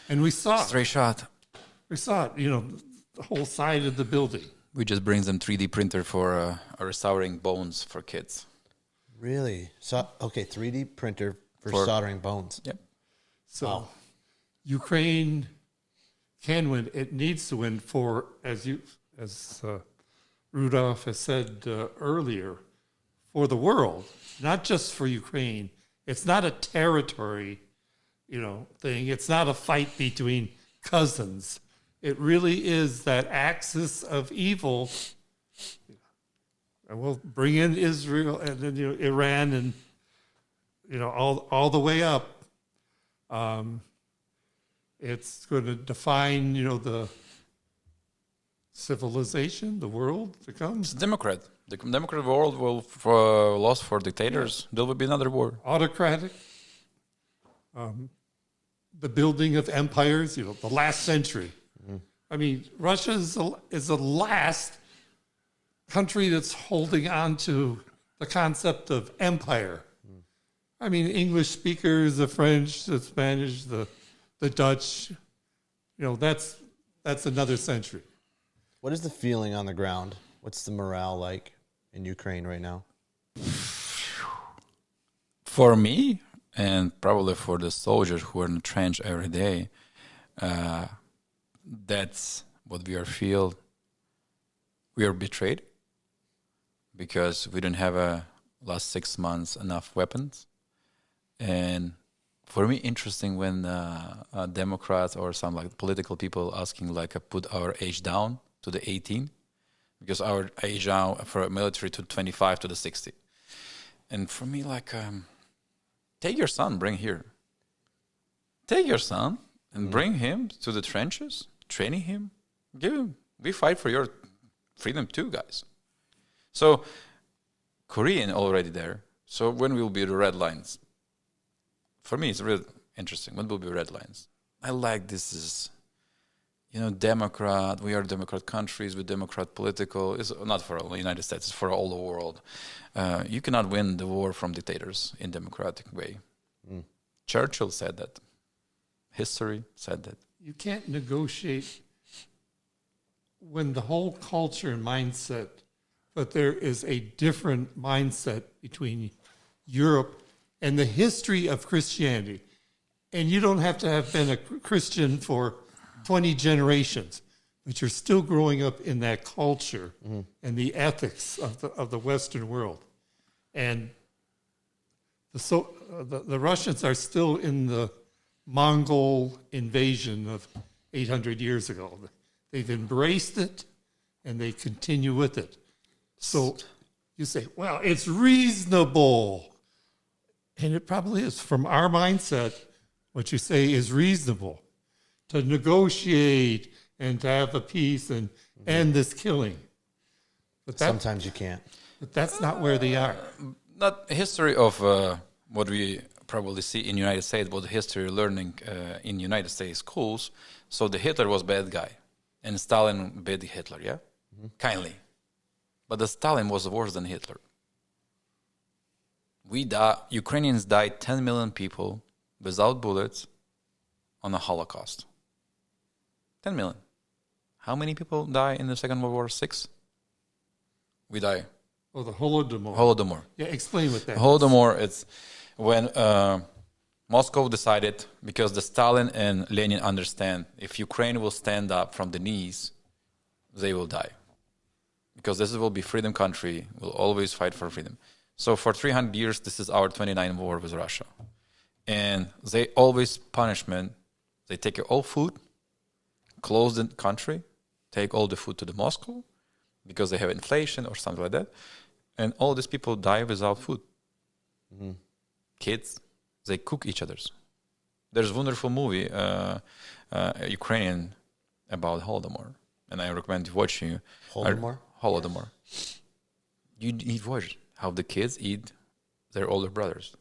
And we saw it. Straight shot. We saw it, the whole side of the building. We just bring them 3D printer for restoring bones for kids. Really? So, okay, 3D printer for soldering bones. Yep. So Ukraine can win. It needs to win for, as Rudolf has said earlier, for the world, not just for Ukraine. It's not a territory, thing. It's not a fight between cousins. It really is that axis of evil. And we'll bring in Israel and then Iran and all the way up. It's going to define the civilization, the world to come. It's Democrat. The Democrat world will lost for dictators. There will be another war. Autocratic. The building of empires. The last century. I mean, Russia is the last country that's holding on to the concept of empire. I mean, English speakers, the French, the Spanish, the Dutch, that's another century. What is the feeling on the ground? What's the morale like in Ukraine right now? For me, and probably for the soldiers who are in the trench every day, that's what we are feel. We are betrayed because we don't have last 6 months enough weapons. And for me, interesting when Democrats or some political people asking put our age down to the 18, because our age now for military to 25 to the 60. And for me, take your son, bring here. Take your son and bring him to the trenches, training him, give him. We fight for your freedom too, guys. So Korean already there. So when will be the red lines? For me, it's really interesting. When will be red lines? I like this is, Democrat. We are Democrat countries with Democrat political. It's not for all the United States. It's for all the world. You cannot win the war from dictators in democratic way. Churchill said that. History said that. You can't negotiate when the whole culture and mindset, but there is a different mindset between Europe and the history of Christianity. And you don't have to have been a Christian for 20 generations, but you're still growing up in that culture and the ethics of the Western world. And the Russians are still in the Mongol invasion of 800 years ago. They've embraced it, and they continue with it. So you say, well, it's reasonable. And it probably is. From our mindset, what you say is reasonable. To negotiate and to have a peace and end this killing. But sometimes you can't. But that's not where they are. Not history of what we probably see in the United States, but history learning in United States schools. So the Hitler was bad guy. And Stalin beat Hitler, yeah? Kindly. But the Stalin was worse than Hitler. Ukrainians died 10 million people without bullets on a Holocaust. 10 million. How many people die in the Second World War? 6? We die. Oh, the Holdomor. Holdomor. Yeah, explain what that is. Holdomor, it's when Moscow decided, because the Stalin and Lenin understand, if Ukraine will stand up from the knees, they will die. Because this will be freedom country, will always fight for freedom. So for 300 years, this is our 29 war with Russia. And they always punishment, they take all food, close the country, take all the food to the Moscow, because they have inflation or something like that. And all these people die without food. Kids, they cook each other's. There's a wonderful movie, Ukrainian, about Holdomor, and I recommend watching you. Holdomor? Holdomor. You need to watch how the kids eat their older brothers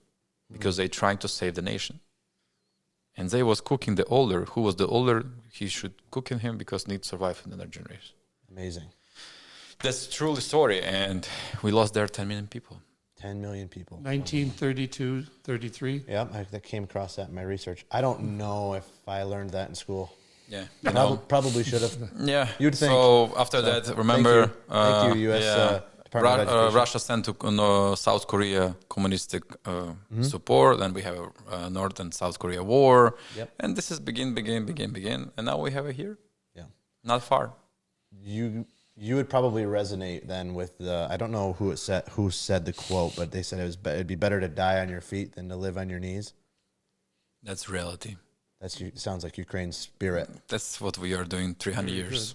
because they're trying to save the nation. And they was cooking the older. Who was the older? He should cook in him because need to survive in another generation. Amazing. That's truly story, and we lost there 10 million people. 10 million people. 1932, 33. Yep, I came across that in my research. I don't know if I learned that in school. Yeah, Probably should have. Yeah, you'd think. So after that, remember, thank you, U.S. Department of Education. Russia sent to South Korea communistic support, and we have a North and South Korea war, and this is begin, and now we have it here. Yeah, not far. You would probably resonate then with the. I don't know who said the quote, but they said it'd be better to die on your feet than to live on your knees. That's reality. Sounds like Ukraine's spirit. That's what we are doing 300 years.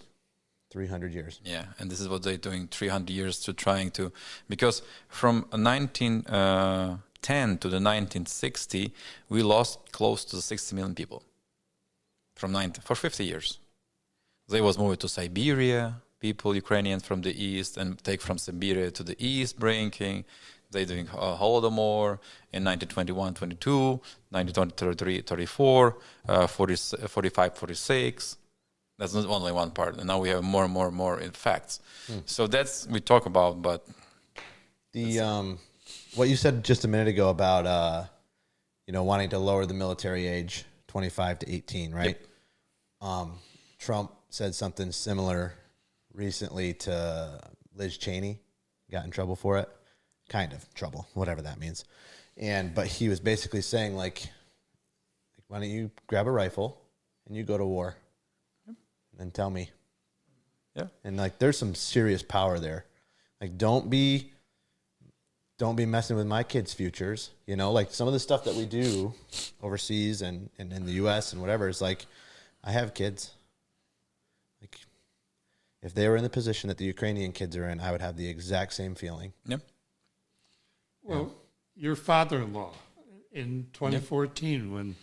300 years. Yeah, and this is what they're doing 300 years to trying to, because from 1910 to the 1960, we lost close to 60 million people. For 50 years. They was moved to Siberia, people, Ukrainians from the east, and take from Siberia to the east, bringing. They're doing Holdomor in 1921, 22, 1923, 34, 45, 46. That's not only one part. And now we have more and more in facts. So that's we talk about, but the what you said just a minute ago about wanting to lower the military age 25 to 18, right? Yep. Trump said something similar recently to Liz Cheney, got in trouble for it. Kind of trouble, whatever that means. But he was basically saying, like, why don't you grab a rifle and you go to war and then tell me. Yeah. And like, there's some serious power there. Like, don't be messing with my kids' futures. Like some of the stuff that we do overseas and in the U.S. and whatever is like, I have kids. Like, if they were in the position that the Ukrainian kids are in, I would have the exact same feeling. Yep. Well, your father-in-law in 2014, when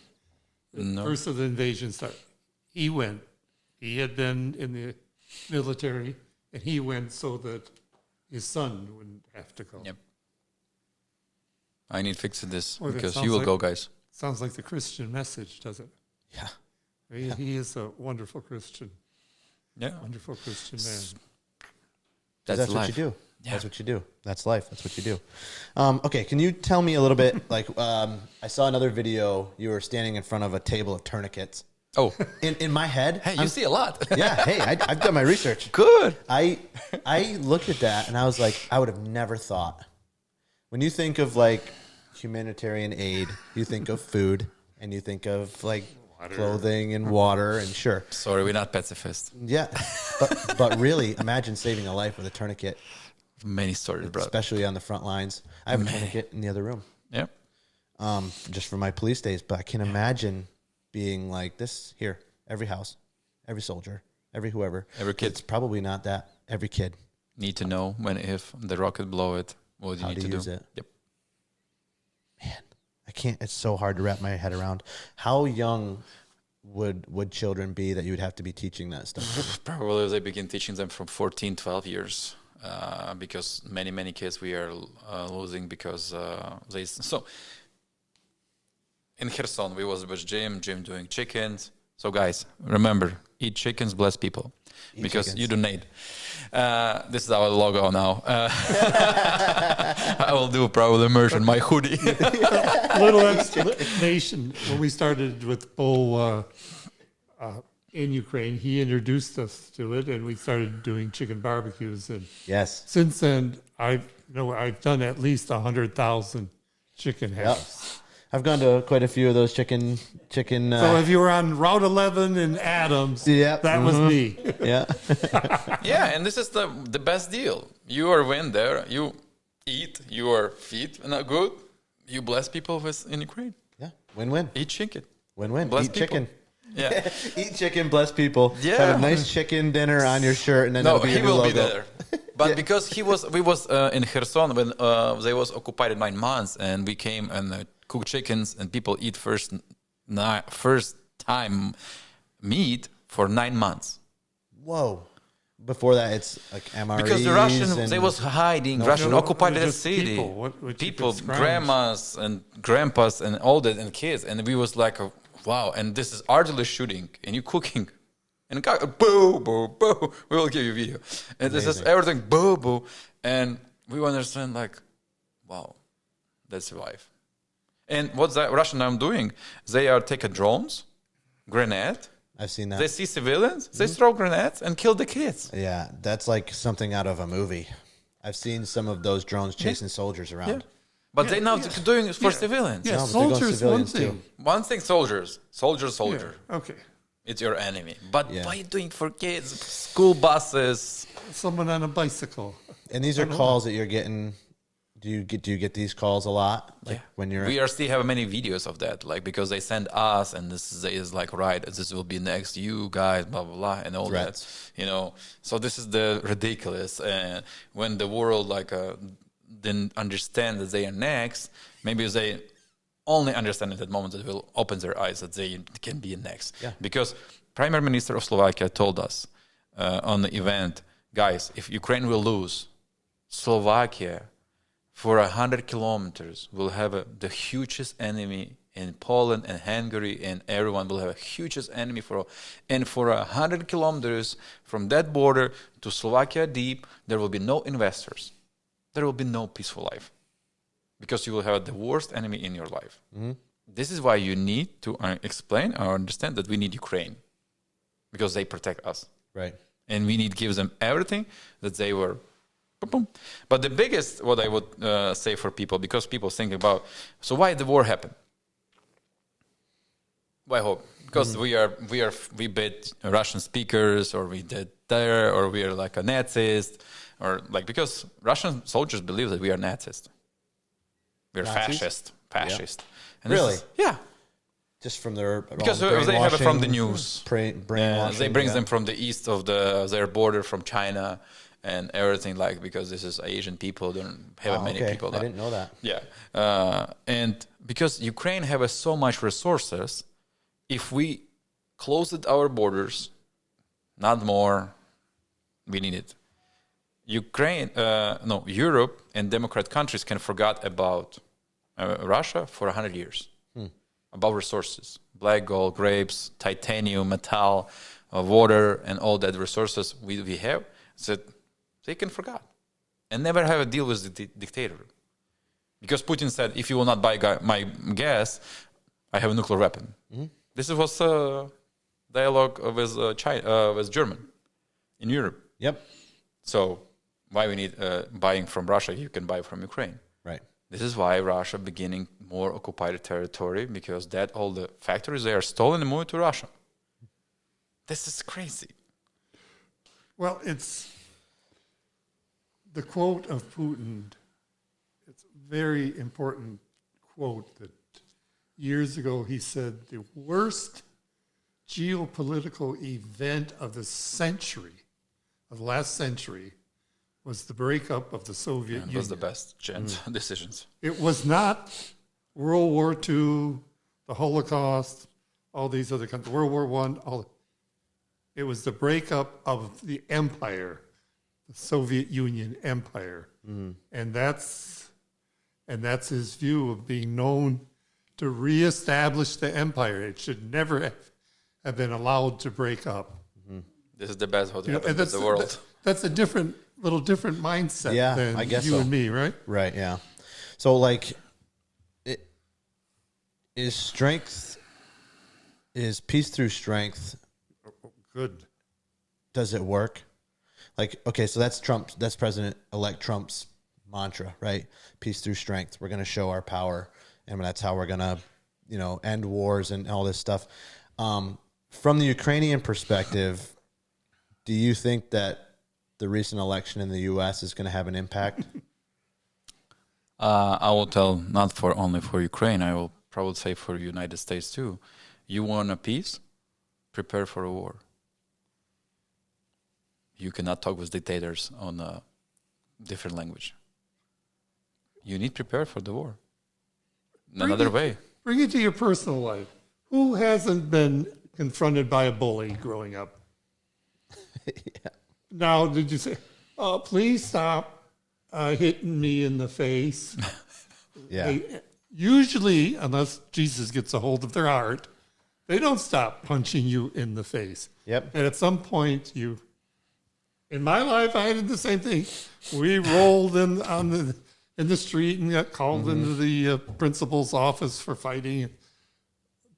the first of the invasion started, he went. He had been in the military, and he went so that his son wouldn't have to go. Yep. I need to fix this Well, because you will go, guys. Sounds like the Christian message, doesn't it? Yeah. He is a wonderful Christian. Yeah. Wonderful Christian man. That's life. what you do. Yeah. That's what you do. That's life. That's what you do. Okay, can you tell me a little bit, like, I saw another video, you were standing in front of a table of tourniquets. Oh. In my head. Hey, you see a lot. Yeah, hey, I've done my research. Good. I looked at that and I was like, I would have never thought. When you think of like humanitarian aid, you think of food and you think of like clothing and water and sure. Sorry, we're not pacifists. Yeah, but really, imagine saving a life with a tourniquet. Many stories, bro. Especially on the front lines. I have a tourniquet in the other room. Yeah. Just for my police days, but I can imagine being like this here. Every house, every soldier, every whoever, every kid. It's probably not that. Every kid need to know if the rocket blow it. What do you need to use do? It. Yep. Man, I can't. It's so hard to wrap my head around. How young would children be that you would have to be teaching that stuff? Probably they begin teaching them from 14, 12 years. Because many kids we are losing because they. So in Kherson we was with Jim doing chickens. So guys, remember, eat chickens, bless people, because you donate. This is our logo now. I will do probably merch on my hoodie. Little explanation. When we started with Bo in Ukraine, he introduced us to it, and we started doing chicken barbecues. And yes, since then, I've done at least 100,000 chicken halves. I've gone to quite a few of those chicken. So if you were on Route 11 in Adams, that was me. Yeah. Yeah, and this is the best deal. You are win there. You eat. You are feed and good. You bless people in Ukraine. Yeah, win-win. Eat chicken. Win-win. Bless Eat people. chicken. Yeah. Eat chicken, bless people. Yeah. Have a nice chicken dinner on your shirt, and then that'll be he your new will logo. be there. But because we was in Kherson when they was occupied 9 months, and we came and cooked chickens, and people eat first first time meet for 9 months. Whoa. Before that, it's like MREs. Because the Russian, they was hiding. Russian occupied that city. People, grandmas and grandpas and all that, and kids. And we was like, wow. And this is artillery shooting, and you cooking. And guy, boo, boo, boo. We will give you a video. And this is everything, boo, boo. And we understand, like, wow, that's life. And what's that Russian now doing? They are taking drones, grenade. I've seen that. They see civilians, they throw grenades and kill the kids. Yeah, that's like something out of a movie. I've seen some of those drones chasing soldiers around. Yeah. But they now doing it for civilians. Yeah, No, but they're going soldiers, one civilians thing. too. One thing, soldiers. Soldier. Yeah, okay. It's your enemy. But Yeah. what are you doing for kids? School buses. Someone on a bicycle. And these are calls that you're getting. Do you get these calls a lot? Like when you're We are still have many videos of that, like because they send us, and this is like, right, this will be next, you guys, blah blah blah, and all Threats. that, you know. So this is the ridiculous, and when the world like didn't understand that they are next, maybe they only understand at that moment that will open their eyes that they can be next. Yeah. Because Prime Minister of Slovakia told us on the event, guys, if Ukraine will lose, Slovakia for 100 kilometers will have the hugest enemy in Poland and Hungary, and everyone will have a hugest enemy for 100 kilometers from that border to Slovakia deep, there will be no investors. There will be no peaceful life because you will have the worst enemy in your life. Mm-hmm. This is why you need to explain or understand that we need Ukraine because they protect us. right. And we need to give them everything that they were. But the biggest, what I would say for people, because people think about, so why the war happened? Why hope? Because we bit Russian speakers, or we did there, or we are like a Nazist, or like because Russian soldiers believe that we are Nazist, we are Nazis? fascist. And Really? Yeah. Just from their Because they have it from the news. Brainwashing. They brings them from the east of their border, from China and everything, like, because this is Asian people, don't have many people. I didn't know that. Yeah. And because Ukraine have so much resources, if we closed our borders, not more, we need it. Europe and democratic countries can forget about Russia for 100 years. About resources, black gold, grapes, titanium, metal, water, and all that resources we have, so they can forget and never have a deal with the dictator. Because Putin said, if you will not buy my gas, I have a nuclear weapon. Mm-hmm. This was a dialogue with China, with Germany in Europe. Yep. So why we need buying from Russia? You can buy from Ukraine. Right. This is why Russia beginning more occupied territory, because that all the factories they are stolen and moved to Russia. This is crazy. Well, it's the quote of Putin. It's a very important quote that years ago he said the worst geopolitical event of the century, of the last century, was the breakup of the Soviet Union. It was the best decisions. It was not World War II, the Holocaust, all these other countries, World War I. It was the breakup of the empire, the Soviet Union empire. And that's his view of being known to reestablish the empire. It should never have been allowed to break up. This is the best what happened in the world. That's a little different mindset than I guess you so. and me, right? Right, yeah. So, like, is peace through strength? Good. Does it work? Like, okay, so that's President-elect Trump's mantra, right? Peace through strength. We're going to show our power, and that's how we're going to, end wars and all this stuff. From the Ukrainian perspective, do you think that the recent election in the U.S. is going to have an impact? I will tell not only for Ukraine. I will probably say for the United States too. You want a peace? Prepare for a war. You cannot talk with dictators on a different language. You need to prepare for the war. Another way. Bring it to your personal life. Who hasn't been confronted by a bully growing up? Yeah. Now, did you say, "Oh, please stop hitting me in the face"? Yeah. Usually, unless Jesus gets a hold of their heart, they don't stop punching you in the face. Yep. And at some point, in my life, I did the same thing. We rolled in the street and got called into the principal's office for fighting.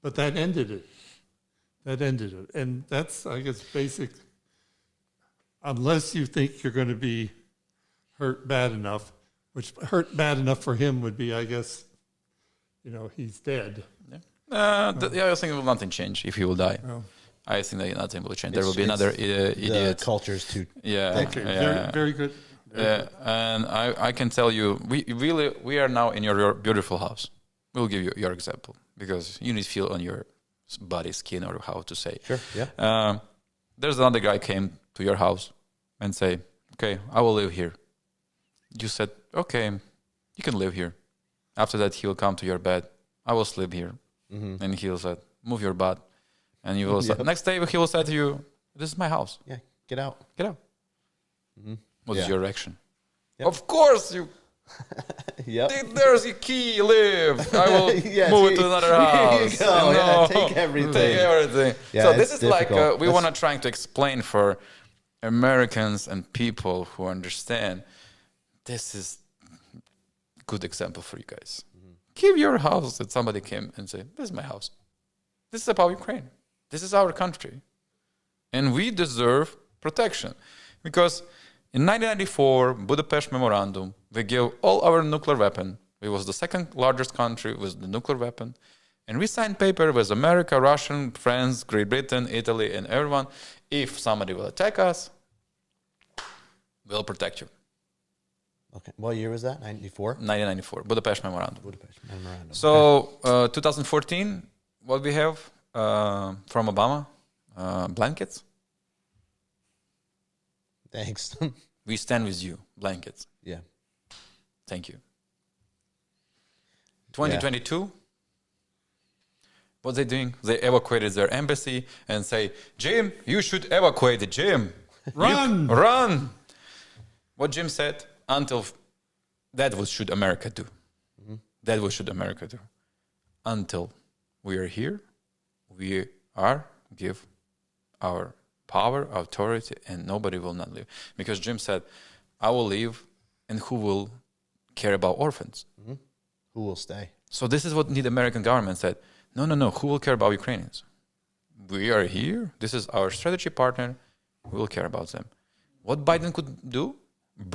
But that ended it. And that's, I guess, basic. Unless you think you're going to be hurt bad enough, which hurt bad enough for him would be, I guess, he's dead. Yeah. I think nothing change if he will die. Oh. I think that nothing will change. There will be another idiot. The culture's too. Yeah. Okay, Yeah. very good. Very good. And I can tell you, we are now in your beautiful house. We'll give you your example because you need to feel on your body, skin, or how to say. Sure. Yeah. There's another guy came to your house and say, "Okay, I will live here." You said, "Okay, you can live here." After that, he will come to your bed. "I will sleep here," and he will say, "Move your butt." And you will say, next day he will say to you, "This is my house. Yeah. Get out. Get out." What is your reaction? Yep. Of course, you. Yep. There's a key. Live. I will move it to another house. Here you go. Yeah, take everything. Take everything. Yeah, so this it's is like difficult. we want to try to explain for Americans and people who understand. This is good example for you guys. Give your house that somebody came and say, "This is my house. This is about Ukraine. This is our country. And we deserve protection." Because in 1994, Budapest Memorandum, we gave all our nuclear weapon. We was the second largest country with the nuclear weapon. And we signed paper with America, Russia, France, Great Britain, Italy, and everyone. If somebody will attack us, we'll protect you. Okay. What year was that? 94? 1994, Budapest Memorandum. Budapest Memorandum. So 2014, what we have from Obama, blankets. Thanks. We stand with you, blankets. Yeah. Thank you. 2022, what they doing? They evacuated their embassy and say, "Jim, you should evacuate it, Jim. Run! Run!" What Jim said, until that what should America do. That what should America do. Until we are here, we are give our power, authority, and nobody will not leave. Because Jim said, "I will leave, and who will care about orphans?" Who will stay? So this is what the American government said. No. Who will care about Ukrainians? We are here. This is our strategy partner. We will care about them. What Biden could do?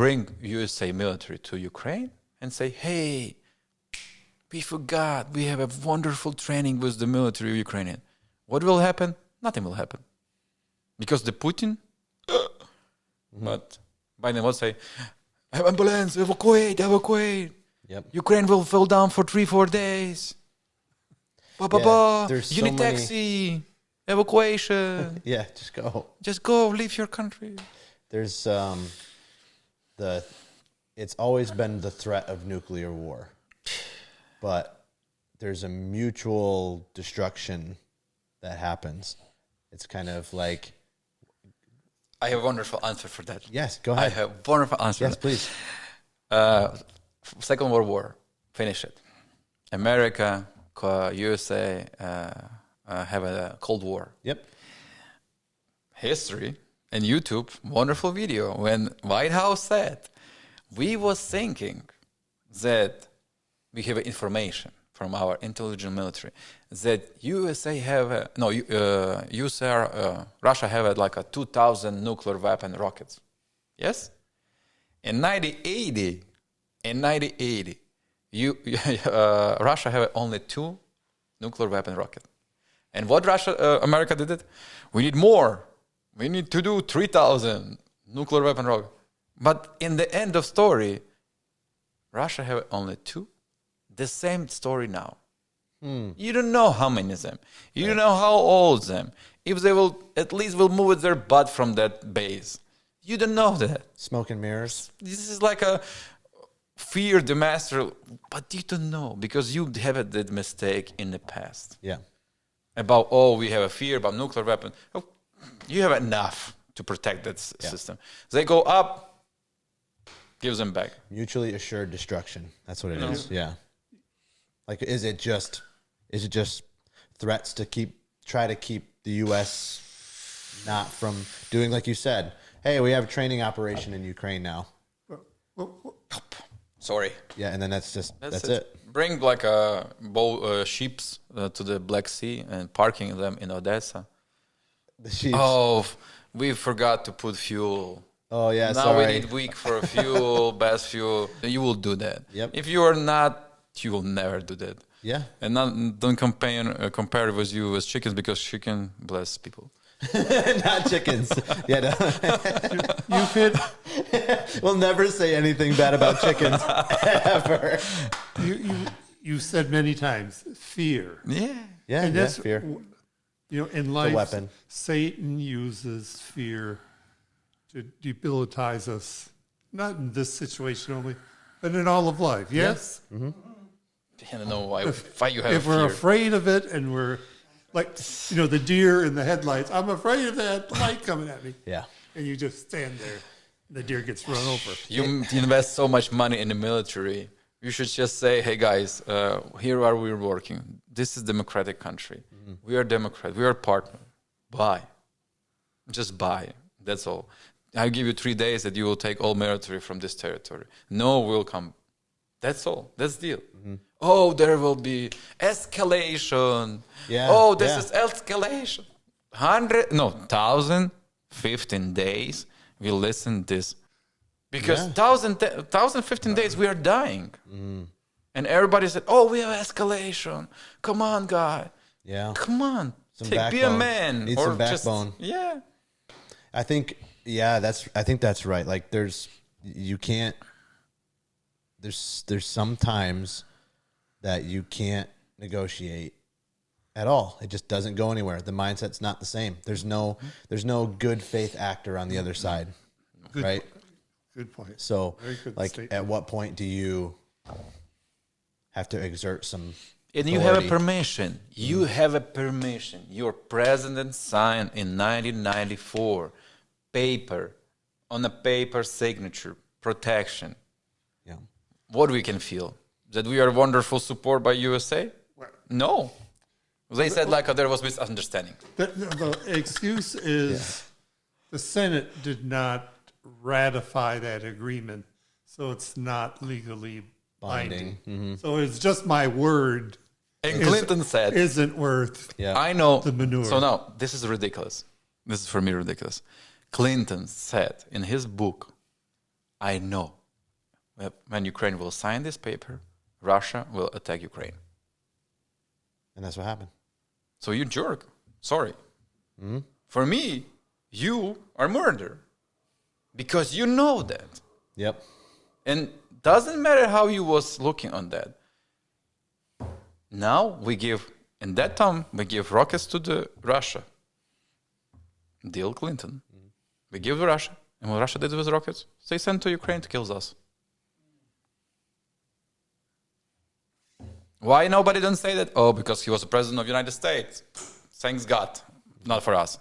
Bring USA military to Ukraine and say, "Hey, we forgot. We have a wonderful training with the military Ukrainian." What will happen? Nothing will happen. Because the Putin, but Biden will say, "Ambulance, evacuate. Yep. Ukraine will fall down for 3-4 days. There's so Unit many- taxi, evacuation. Yeah, just go. Just go, leave your country." There's it's always been the threat of nuclear war, but there's a mutual destruction that happens. It's kind of like, I have a wonderful answer for that. yes, go I ahead. have a wonderful answer. Yes, please. Second World War, finish it. America, USA have a Cold War. Yep. History and YouTube, wonderful video when White House said, we was thinking that we have information from our intelligent military that USA have Russia have like a 2,000 nuclear weapon rockets. Yes? In 1980, Russia have only 2 nuclear weapon rockets. And what America did it? We need more. We need to do 3,000 nuclear weapon rockets. But in the end of story, Russia have only 2. The same story now. You don't know how many of them. You don't know how old them. If they will at least will move their butt from that base. You don't know that. Smoke and mirrors. This is like a fear the master, but you don't know because you have that mistake in the past. Yeah. about, we have a fear about nuclear weapon. Oh, you have enough to protect that system. They go up, gives them back. Mutually assured destruction. That's what it is. Yeah. Like, is it just threats to try to keep the U.S. not from doing, like you said, hey, we have a training operation in Ukraine now. Sorry. Yeah, and then that's it. Bring like ships to the Black Sea and parking them in Odessa. The sheep. Oh, we forgot to put fuel. Oh, yeah, now sorry. we need weak for fuel, best fuel. You will do that. Yep. If you are not, you will never do that. Yeah. And don't compare with you with chickens, because chicken bless people. Not chickens. Yeah, no. You hit. We'll never say anything bad about chickens ever. You said many times fear. Yeah. Yeah, And that's fear. In life, weapon. Satan uses fear to debilitize us. Not in this situation only, but in all of life. Yes. Mm-hmm. I don't know why you have If fear. we're afraid of it, and we're like, the deer in the headlights. I'm afraid of that light coming at me. Yeah. And you just stand there. The deer gets run over. You invest so much money in the military. You should just say, hey guys, here are we working. This is democratic country. Mm-hmm. We are Democrat. We are partner. Buy. Just buy. That's all. I'll give you 3 days that you will take all military from this territory. No, we'll come. That's all. That's the deal. Mm-hmm. Oh, there will be escalation. Yeah. Oh, this is escalation. 1,015 days we listen this. Because 1,015 days we are dying. Mm. And everybody said, oh, we have escalation. Come on, guy. Yeah. Come on. Be a man. Need some backbone. Yeah. I think that's right. Like there's some times that you can't negotiate at all. It just doesn't go anywhere. The mindset's not the same. There's no good faith actor on the other side. Right? Good point. So like statement. at what point do you have to exert some and you have a permission. You have a permission. Your president signed in 1994 on a paper signature protection. Yeah. What we can feel? That we are wonderful support by USA? No. They said there was misunderstanding. The excuse is the Senate did not ratify that agreement, so it's not legally binding. Mm-hmm. So it's just my word. And Clinton said, isn't worth I know the manure. So now, this is ridiculous. This is for me ridiculous. Clinton said in his book, I know when Ukraine will sign this paper, Russia will attack Ukraine. And that's what happened. So you jerk. Sorry. Mm-hmm. For me, you are murder. Because you know that. Yep. And doesn't matter how you was looking on that. Now in that time, we give rockets to the Russia. Deal Clinton. Mm-hmm. We give to Russia. And what Russia did with rockets, they sent to Ukraine to kill us. Why nobody don't say that? Oh, because he was the president of the United States. Thanks God. Not for us.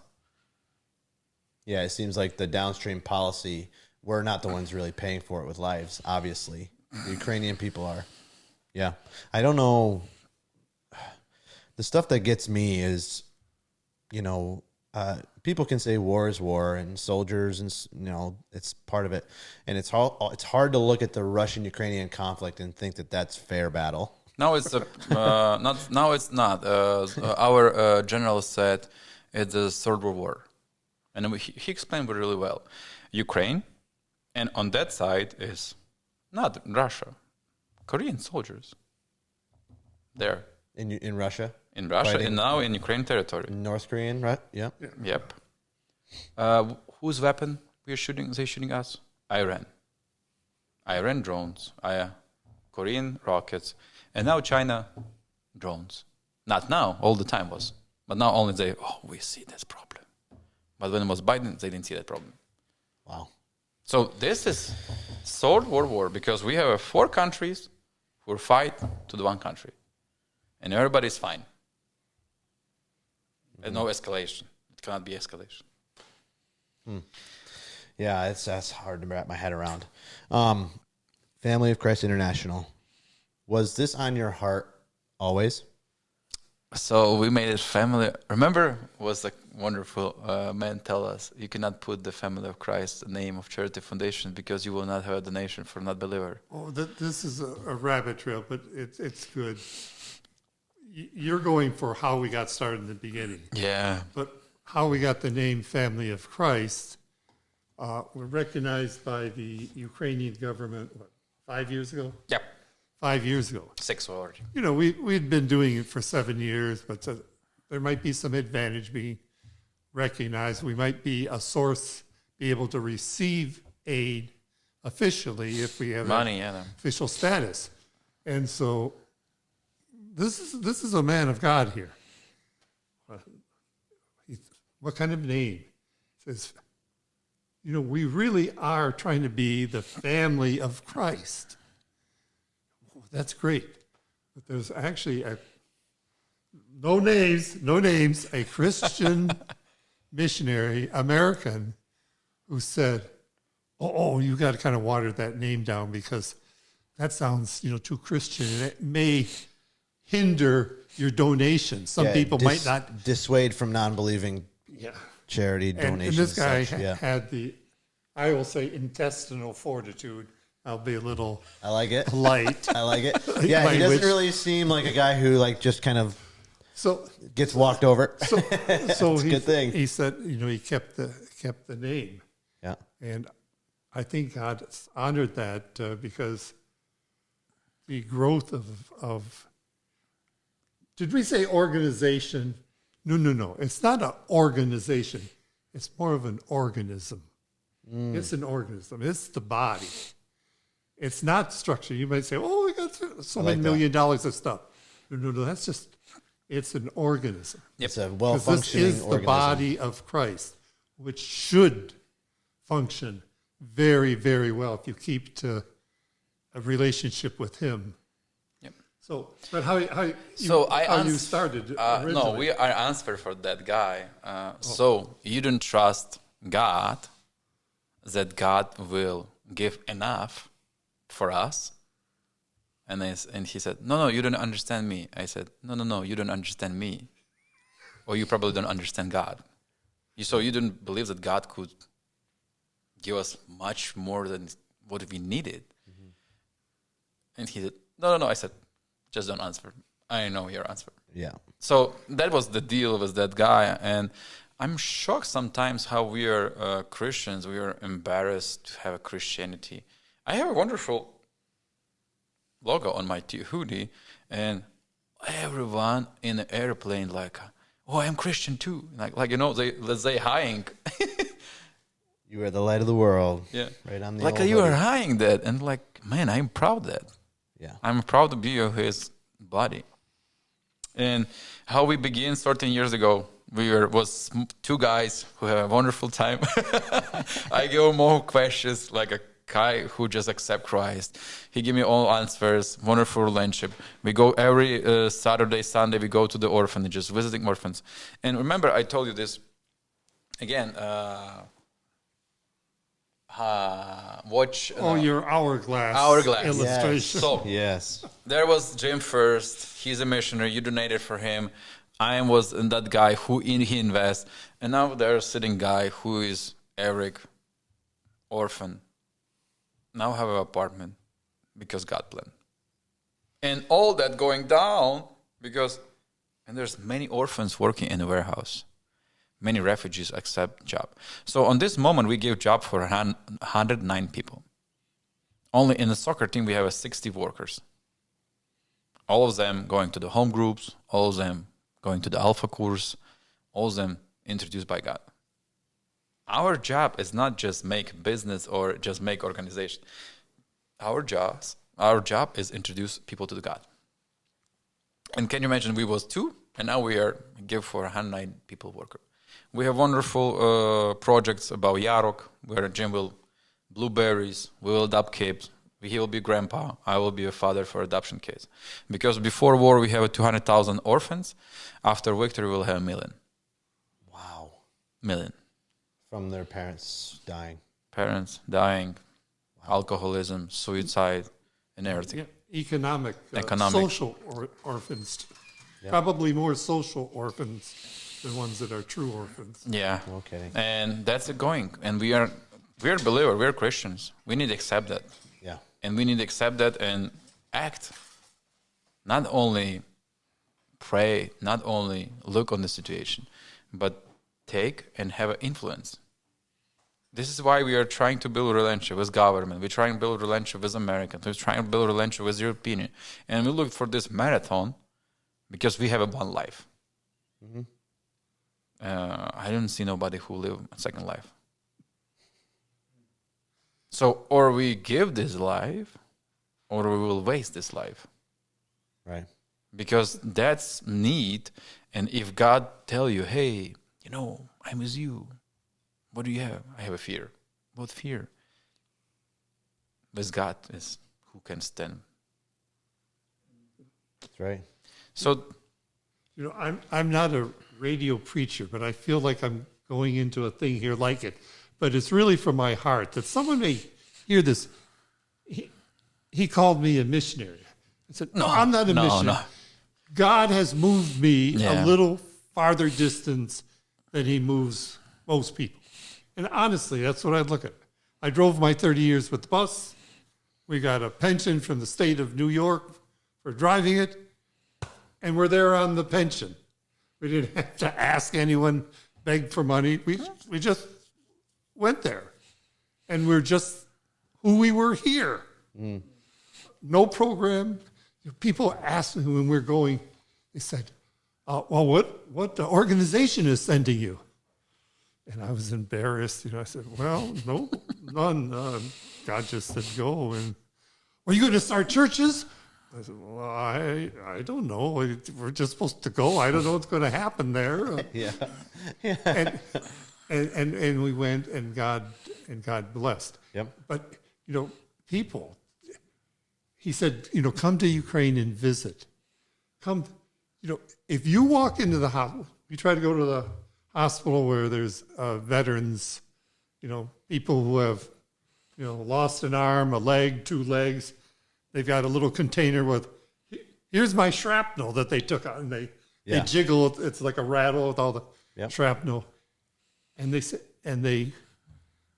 Yeah, it seems like the downstream policy, we're not the ones really paying for it with lives, obviously. The Ukrainian people are. Yeah. I don't know. The stuff that gets me is, people can say war is war and soldiers and, it's part of it. And it's hard to look at the Russian-Ukrainian conflict and think that that's fair battle. Now it's not. Now it's not. Our general said it's a third world war, and he explained it really well. Ukraine, and on that side is not Russia, Korean soldiers. There in Russia. In Russia, fighting. And now in Ukraine territory. North Korean, right? Yeah. Yep. Whose weapon we are shooting? They shooting us? Iran drones. Korean rockets. And now China drones. Not now, all the time was. But now only we see this problem. But when it was Biden, they didn't see that problem. Wow. So this is third world war because we have 4 countries who fight to the one country. And everybody's fine. And no escalation. It cannot be escalation. Yeah, that's hard to wrap my head around. Family of Christ International. Was this on your heart always? So we made it family. Remember, was a wonderful man tell us, you cannot put the Family of Christ, the name of charity foundation, because you will not have a donation for not believer. Oh, this is a rabbit trail, but it's good. You're going for how we got started in the beginning. Yeah. But how we got the name Family of Christ, we're recognized by the Ukrainian government, 5 years ago? Yep. 5 years ago. 6 already. You know, we'd been doing it for 7 years, but there might be some advantage being recognized. We might be a source, be able to receive aid officially if we have money, official status. And so this is a man of God here. What kind of name? It says, you know, we really are trying to be the family of Christ. That's great. But there's actually no names, a Christian missionary, American, who said, oh, you got to kind of water that name down because that sounds, too Christian, and it may hinder your donation. Some people might not dissuade from non-believing charity donations. And this guy had I will say, intestinal fortitude. I'll be a little I like it. Polite. I like it. Yeah, he doesn't really seem like a guy who just kind of gets walked over. So it's a good thing. He said, he kept the name. Yeah. And I think God honored that because the growth of did we say organization? No. It's not an organization. It's more of an organism. It's an organism. It's the body. It's not structure. You might say, we got so many $1 million of stuff. No, that's just, it's an organism. It's a well-functioning organism. This is the body of Christ, which should function very, very well if you keep to a relationship with Him. Yep. So, but how you started originally? No, we are answer for that guy. So you don't trust God that God will give enough for us. And he said, no, you don't understand me. I said, no, you don't understand me. Or you probably don't understand God. So you didn't believe that God could give us much more than what we needed. Mm-hmm. And he said, no. I said, just don't answer. I know your answer. Yeah. So that was the deal with that guy. And I'm shocked sometimes how we are Christians. We are embarrassed to have a Christianity. I have a wonderful logo on my hoodie, and everyone in the airplane I'm Christian too. Let's say hiing. You are the light of the world. Yeah. Right on the you are hiing that, and man, I'm proud of that. Yeah. I'm proud to be his body. And how we began 13 years ago, was two guys who have a wonderful time. I give more questions like a guy who just accept Christ. He give me all answers, wonderful relationship. We go every Saturday, Sunday, we go to the orphanages, visiting orphans. And remember, I told you this, again, watch... your hourglass illustration. Yes. So, there was Jim first. He's a missionary. You donated for him. I was that guy he invests. And now there's sitting guy who is Eric, orphan. Now have an apartment because God planned. And all that going down and there's many orphans working in the warehouse. Many refugees accept job. So on this moment, we give job for 109 people. Only in the soccer team, we have 60 workers. All of them going to the home groups, all of them going to the Alpha course, all of them introduced by God. Our job is not just make business or just make organization. Our job is introduce people to the God. And can you imagine we was 2, and now we are give for 109 people worker. We have wonderful projects about Yarok, where Jim will blueberries, we will adopt kids. He will be grandpa, I will be a father for adoption kids. Because before war we have 200,000 orphans, after victory we'll have 1 million. million. From their parents dying. Parents dying, alcoholism, suicide, and everything. Yeah. Economic. Social orphans. Yep. Probably more social orphans than ones that are true orphans. Yeah. Okay. And that's it going. And we're believers, we're Christians. We need to accept that. Yeah. And we need to accept that and act. Not only pray, not only look on the situation, but take and have an influence. This is why we are trying to build a relationship with government. We're trying to build a relationship with Americans. We're trying to build a relationship with European. And we look for this marathon because we have one life. Mm-hmm. I don't see nobody who live a second life. So, or we give this life, or we will waste this life. Right. Because that's need. And if God tell you, hey, I'm with you. What do you have? I have a fear. What fear? With God is who can stand. That's right. So, I'm not a radio preacher, but I feel like I'm going into a thing here like it. But it's really from my heart that someone may hear this. He called me a missionary. I said, no, I'm not a missionary. No. God has moved me a little farther distance than he moves most people. And honestly, that's what I look at. I drove my 30 years with the bus. We got a pension from the state of New York for driving it. And we're there on the pension. We didn't have to ask anyone, beg for money. We just went there. And we're just who we were here. Mm. No program. People asked me when we're going, they said, well, what the organization is sending you? And I was embarrassed. I said, well, no, none. God just said go. And are you going to start churches? I said, well, I don't know. We're just supposed to go. I don't know what's going to happen there. Yeah. And we went, and God blessed. Yep. But people. He said, come to Ukraine and visit. Come, if you walk into the hospital, you try to go to the hospital where there's veterans, people who have, lost an arm, a leg, 2 legs. They've got a little container with, here's my shrapnel that they took out, and they jiggle it. It's like a rattle with all the shrapnel. And they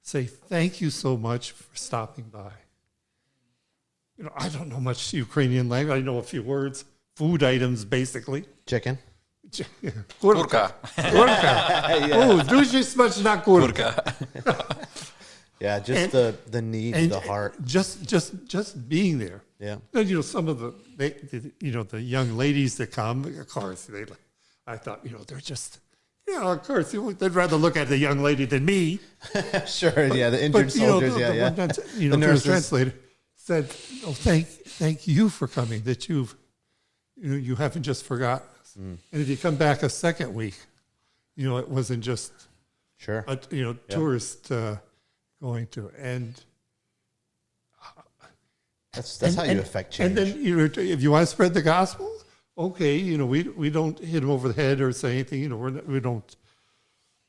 say, thank you so much for stopping by. I don't know much Ukrainian language. I know a few words, food items, basically. Chicken. Kurka. Oh, duży smaczna kurka. Yeah, just the need, the heart. Just being there. Yeah. Some of the young ladies that come, of course, I thought, they're just, of course, they'd rather look at the young lady than me. Sure, yeah, the injured soldiers, the nurse translator said, "Oh, thank you for coming. That you haven't just forgotten us. And if you come back a second week, it wasn't just tourist going to and." That's how you affect change. And then if you want to spread the gospel, okay, we don't hit them over the head or say anything.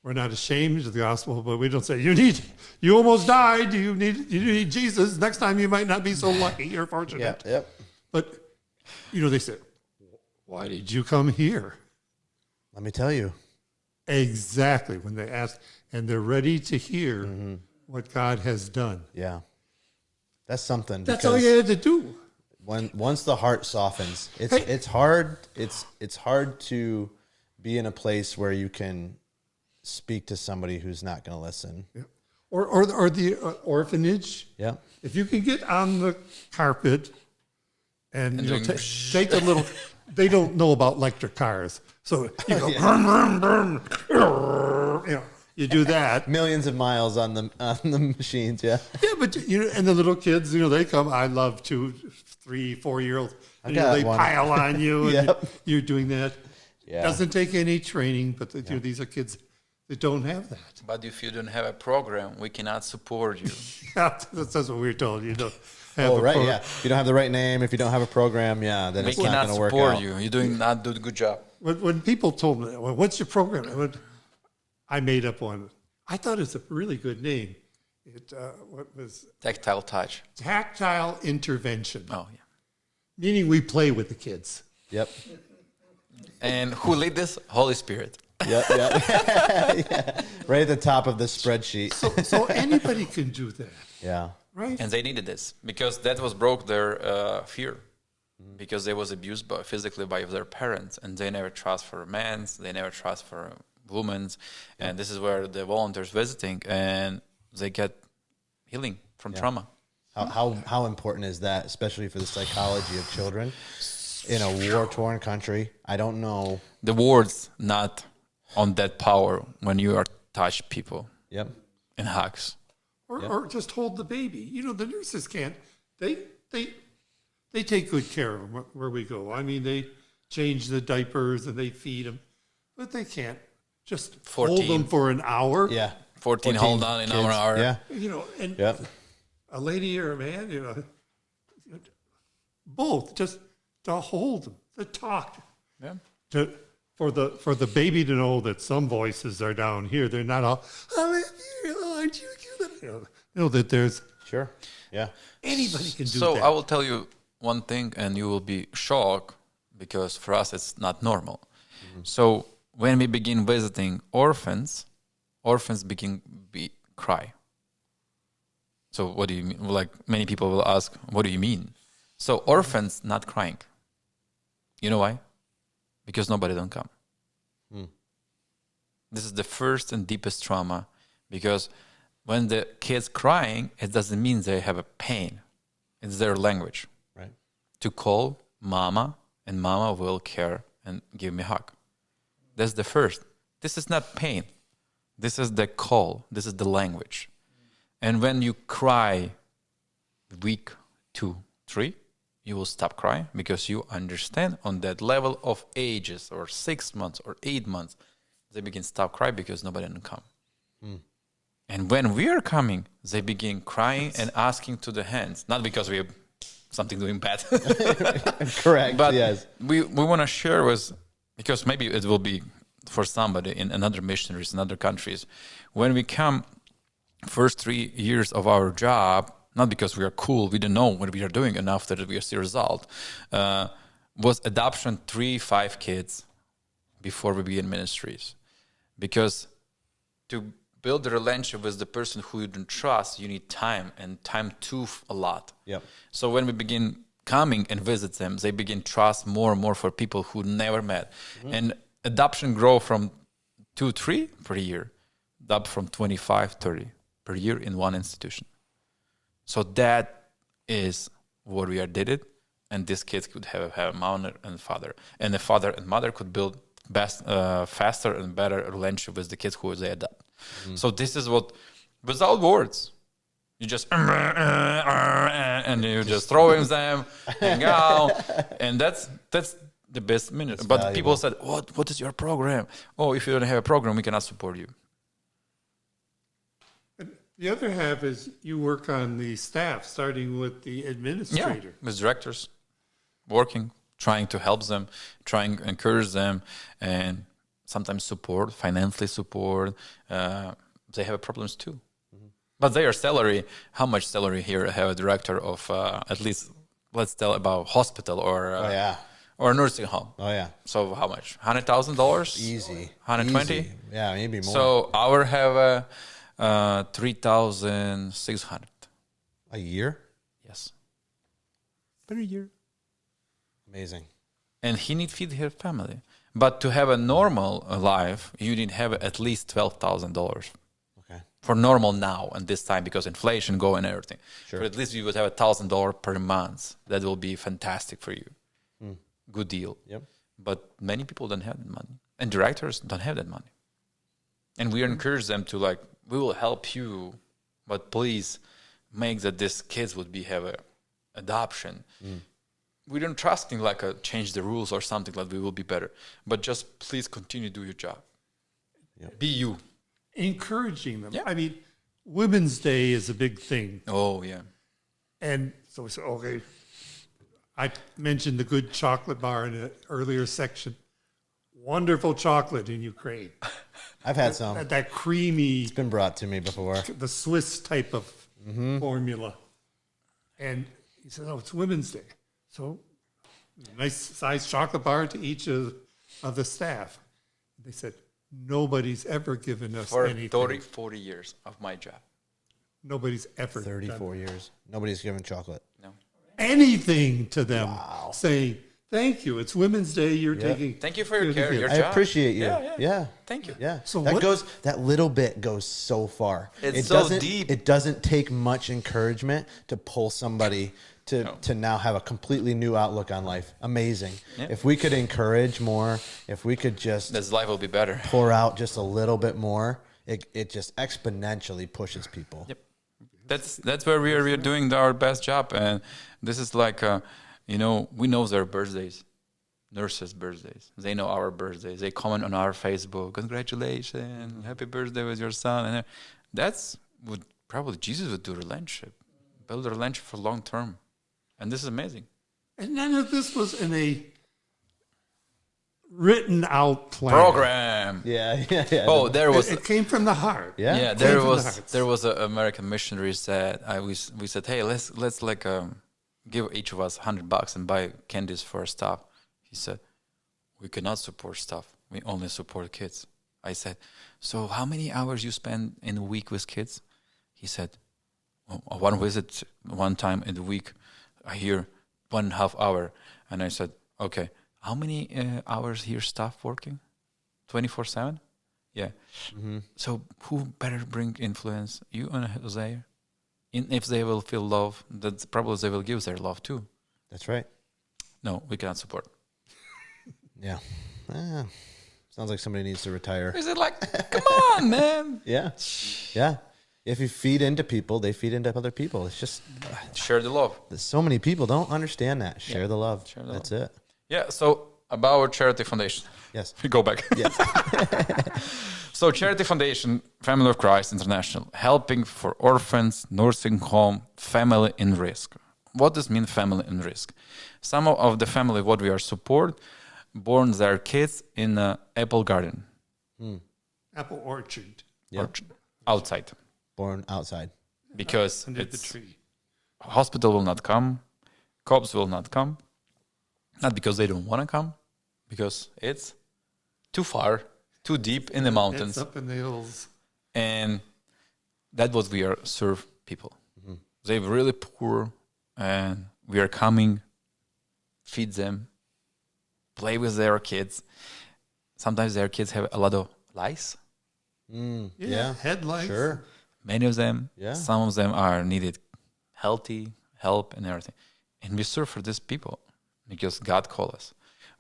We're not ashamed of the gospel, but we don't say you almost died. You need Jesus. Next time you might not be so lucky or fortunate. Yep. But they said, why did you come here? Let me tell you. Exactly when they ask, and they're ready to hear what God has done. Yeah. That's something. That's all you had to do. Once the heart softens, it's hard. It's hard to be in a place where you can speak to somebody who's not going to listen. Yeah. Or the orphanage. Yeah. If you can get on the carpet and take a little. They don't know about electric cars, so you go brum, brum, brum, You do that. Millions of miles on the machines, yeah. Yeah, but and the little kids, they come. I love 2, 3, 4-year-olds. They pile on you, and you're doing that. Yeah. Doesn't take any training, but these are kids that don't have that. But if you don't have a program, we cannot support you. That's what we're told. You don't have a program. Yeah. If you don't have the right name, if you don't have a program, then it's not going to work out. We cannot support you. You're not doing a good job. When people told me, well, what's your program? I went, I made up one. I thought it was a really good name. What was Tactile touch. tactile intervention? Oh, yeah. Meaning we play with the kids. Yep. And who lead this? Holy Spirit. Yep. Yeah. Right at the top of the spreadsheet. So anybody can do that, Yeah. right? And they needed this because that was broke their fear. Because they was abused physically by their parents, and they never trust for men, they never trust for women, and this is where the volunteers visiting, and they get healing from trauma. How important is that, especially for the psychology of children in a war-torn country? I don't know. The words not on that power when you are touch people. Yep. And hugs. Or just hold the baby. You know, the nurses can't. They take good care of them where we go. I mean, they change the diapers and they feed them, but they can't just 14. hold them for an hour. Yeah. 14 hold on in an hour. Yeah. You know, and Yep. a lady or a man, you know, both just to hold them, to talk, for the baby to know that some voices are down here. They're not all, aren't you? You know that there's Sure. Yeah. anybody can do So that. I will tell you one thing, and you will be shocked because for us it's not normal. So when we begin visiting orphans begin cry. So what do you mean? Like many people will ask, what do you mean? So orphans not crying. You know why? Because nobody don't come. This is the first and deepest trauma, because when the kids crying, it doesn't mean they have a pain. It's their language. Right. To call mama, and mama will care and give me a hug. That's the first. This is not pain. This is the call. This is the language. And when you cry week 2, 3, you will stop crying because you understand on that level of ages, or 6 months or 8 months, they begin stop crying because nobody can come. And when we are coming, they begin crying and asking to the hands, not because we have something doing bad. Correct. But yes. we want to share with, because maybe it will be for somebody in another missionaries in other countries. When we come, first 3 years of our job, not because we are cool, we don't know what we are doing enough that we see result, was adoption 3-5 kids before we begin ministries. Because to build a relationship with the person who you don't trust, you need time, and time too a lot. Yep. So when we begin coming and visit them, they begin trust more and more for people who never met. And adoption grow from 2-3 per year, up from 25-30 per year in one institution. So that is what we are did it, and these kids could have a mother and father, and the father and mother could build faster and better relationship with the kids who they adopt. So this is what, without words, you just and you just throwing them, hang out, and that's the best minute. But valuable. people said, "What is your program? Oh, if you don't have a program, we cannot support you." The other half is you work on the staff, starting with the administrator. With directors, working, trying to help them, trying to encourage them, and sometimes support, financially support. They have problems too. But their salary, how much salary here have a director of at least, let's tell about hospital or or nursing home. Oh yeah. So how much? $100,000? Easy. 120? Easy. Yeah, maybe more. So our have 3,600. A year? Yes. Per year. Amazing. And he need feed his family. But to have a normal life, you need have at least $12,000. Okay. For normal now and this time, because inflation go and everything. Sure. But at least you would have $1,000 per month. That will be fantastic for you. Good deal. Yep. But many people don't have that money, and directors don't have that money. And we encourage them to we will help you, but please make that these kids would have a adoption. We don't trust in change the rules or something we will be better, but just please continue to do your job. Yep. Be you. Encouraging them. Yeah. I mean, Women's Day is a big thing. Oh yeah. And so we said, okay, I mentioned the good chocolate bar in an earlier section. Wonderful chocolate in Ukraine. I've had some. That creamy, It's been brought to me before. the Swiss type of formula. And he said, "Oh, it's Women's Day, so nice sized chocolate bar to each of the staff." They said, "Nobody's ever given us For anything. 30, 40 years of my job. Nobody's ever 34 done years. Nobody's given chocolate. No. anything to them, saying, thank you, it's Women's Day, you're taking... Thank you for your care, your I job. appreciate you. Yeah. Yeah. Thank you. Yeah. So that little bit goes so far. It's it so doesn't, deep. It doesn't take much encouragement to pull somebody to now have a completely new outlook on life. Amazing. Yeah. If we could encourage more, if we could just This life will be better. pour out just a little bit more, it just exponentially pushes people. Yep. That's where we're doing our best job, and this is like we know their birthdays, nurses' birthdays. They know our birthdays. They comment on our Facebook, congratulations, happy birthday with your son, and that's what probably Jesus would do. Relationship, build a relationship for long term, and this is amazing. And none of this was in a written out plan. Program. Yeah. Oh, there was. It came from the heart. Yeah. There was an American missionary said we said, hey, let's like give each of us $100 and buy candies for our staff. He said, we cannot support staff. We only support kids. I said, so how many hours you spend in a week with kids? He said, one visit one time in the week. I hear 1.5 hour, and I said, okay. How many hours here staff working? 24/7? Yeah. Mm-hmm. So who better bring influence? You and Jose? If they will feel love, that's probably they will give their love too. That's right. No, we cannot support. Yeah. Sounds like somebody needs to retire. Is it like, come on, man? Yeah. If you feed into people, they feed into other people. It's just Share the love. so many people don't understand that. Share the love. Share the That's love. it. Yeah, so about our charity foundation. Yes. We go back. Yes. So Charity Foundation, Family of Christ International, helping for orphans, nursing home, family in risk. What does mean family in risk? Some of the family what we are support born their kids in an apple garden. Apple orchard. Orchard, outside. Born outside. Because Under the it's tree. hospital will not come, cops will not come. Not because they don't want to come, because it's too far, too deep in the mountains. It's up in the hills. And that's what we are serve people. Mm-hmm. They're really poor, and we are coming, feed them, play with their kids. Sometimes their kids have a lot of lice. Yeah. Headlights. Sure. Many of them. Yeah. Some of them are needed healthy help and everything. And we serve for these people because God called us.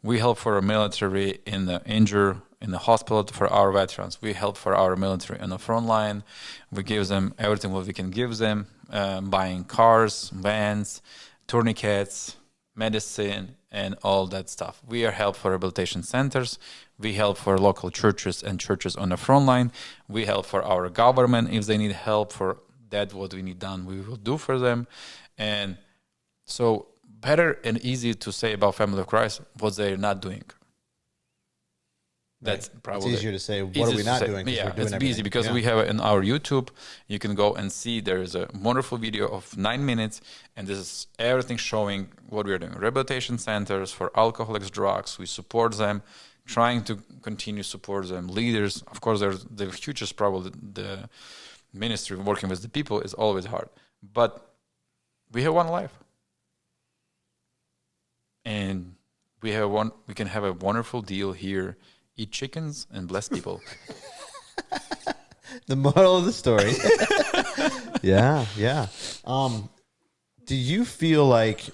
We help for our military in the injured, in the hospital for our veterans. We help for our military on the front line. We give them everything what we can give them, buying cars, vans, tourniquets, medicine, and all that stuff. We are help for rehabilitation centers. We help for local churches and churches on the front line. We help for our government. If they need help for that, what we need done, we will do for them. And so better and easy to say about Family of Christ what they're not doing. That's probably It's easier to say, what are we not doing? Yeah, we're doing it's everything. easy because we have it in our YouTube. You can go and see there is a wonderful video of 9 minutes, and this is everything showing what we're doing. Rehabilitation centers for alcoholics, drugs. We support them, trying to continue support them. Leaders, of course, there's the hugest problem. The ministry working with the people is always hard, but we have one life. And we can have a wonderful deal here. Eat chickens and bless people. The moral of the story. Yeah. Do you feel like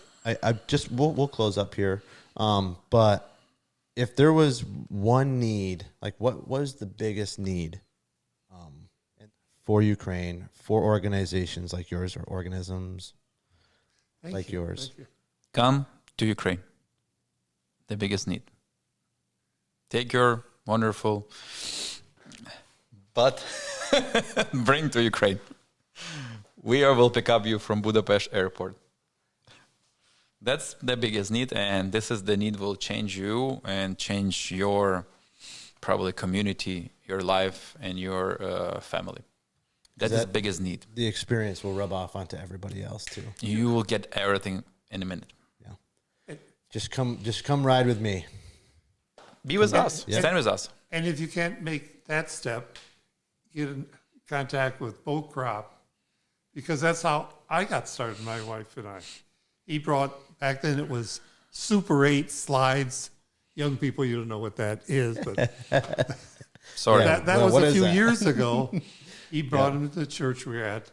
we'll close up here. But if there was one need, like what was the biggest need for Ukraine, for organizations like yours or organisms like yours? Thank you. Come to Ukraine. The biggest need. Take your wonderful butt, bring to Ukraine. We will pick up you from Budapest airport. That's the biggest need, and this is the need will change you and change your probably community, your life, and your family. That is the biggest need. The experience will rub off onto everybody else too. You will get everything in a minute. Yeah. Just come ride with me. Be with us. Yeah. Stand with us. And if you can't make that step, get in contact with Bo Crop, because that's how I got started, my wife and I. He brought, back then it was Super 8 slides. Young people, you don't know what that is, but Sorry. that was a few years ago. He brought him to the church we were at,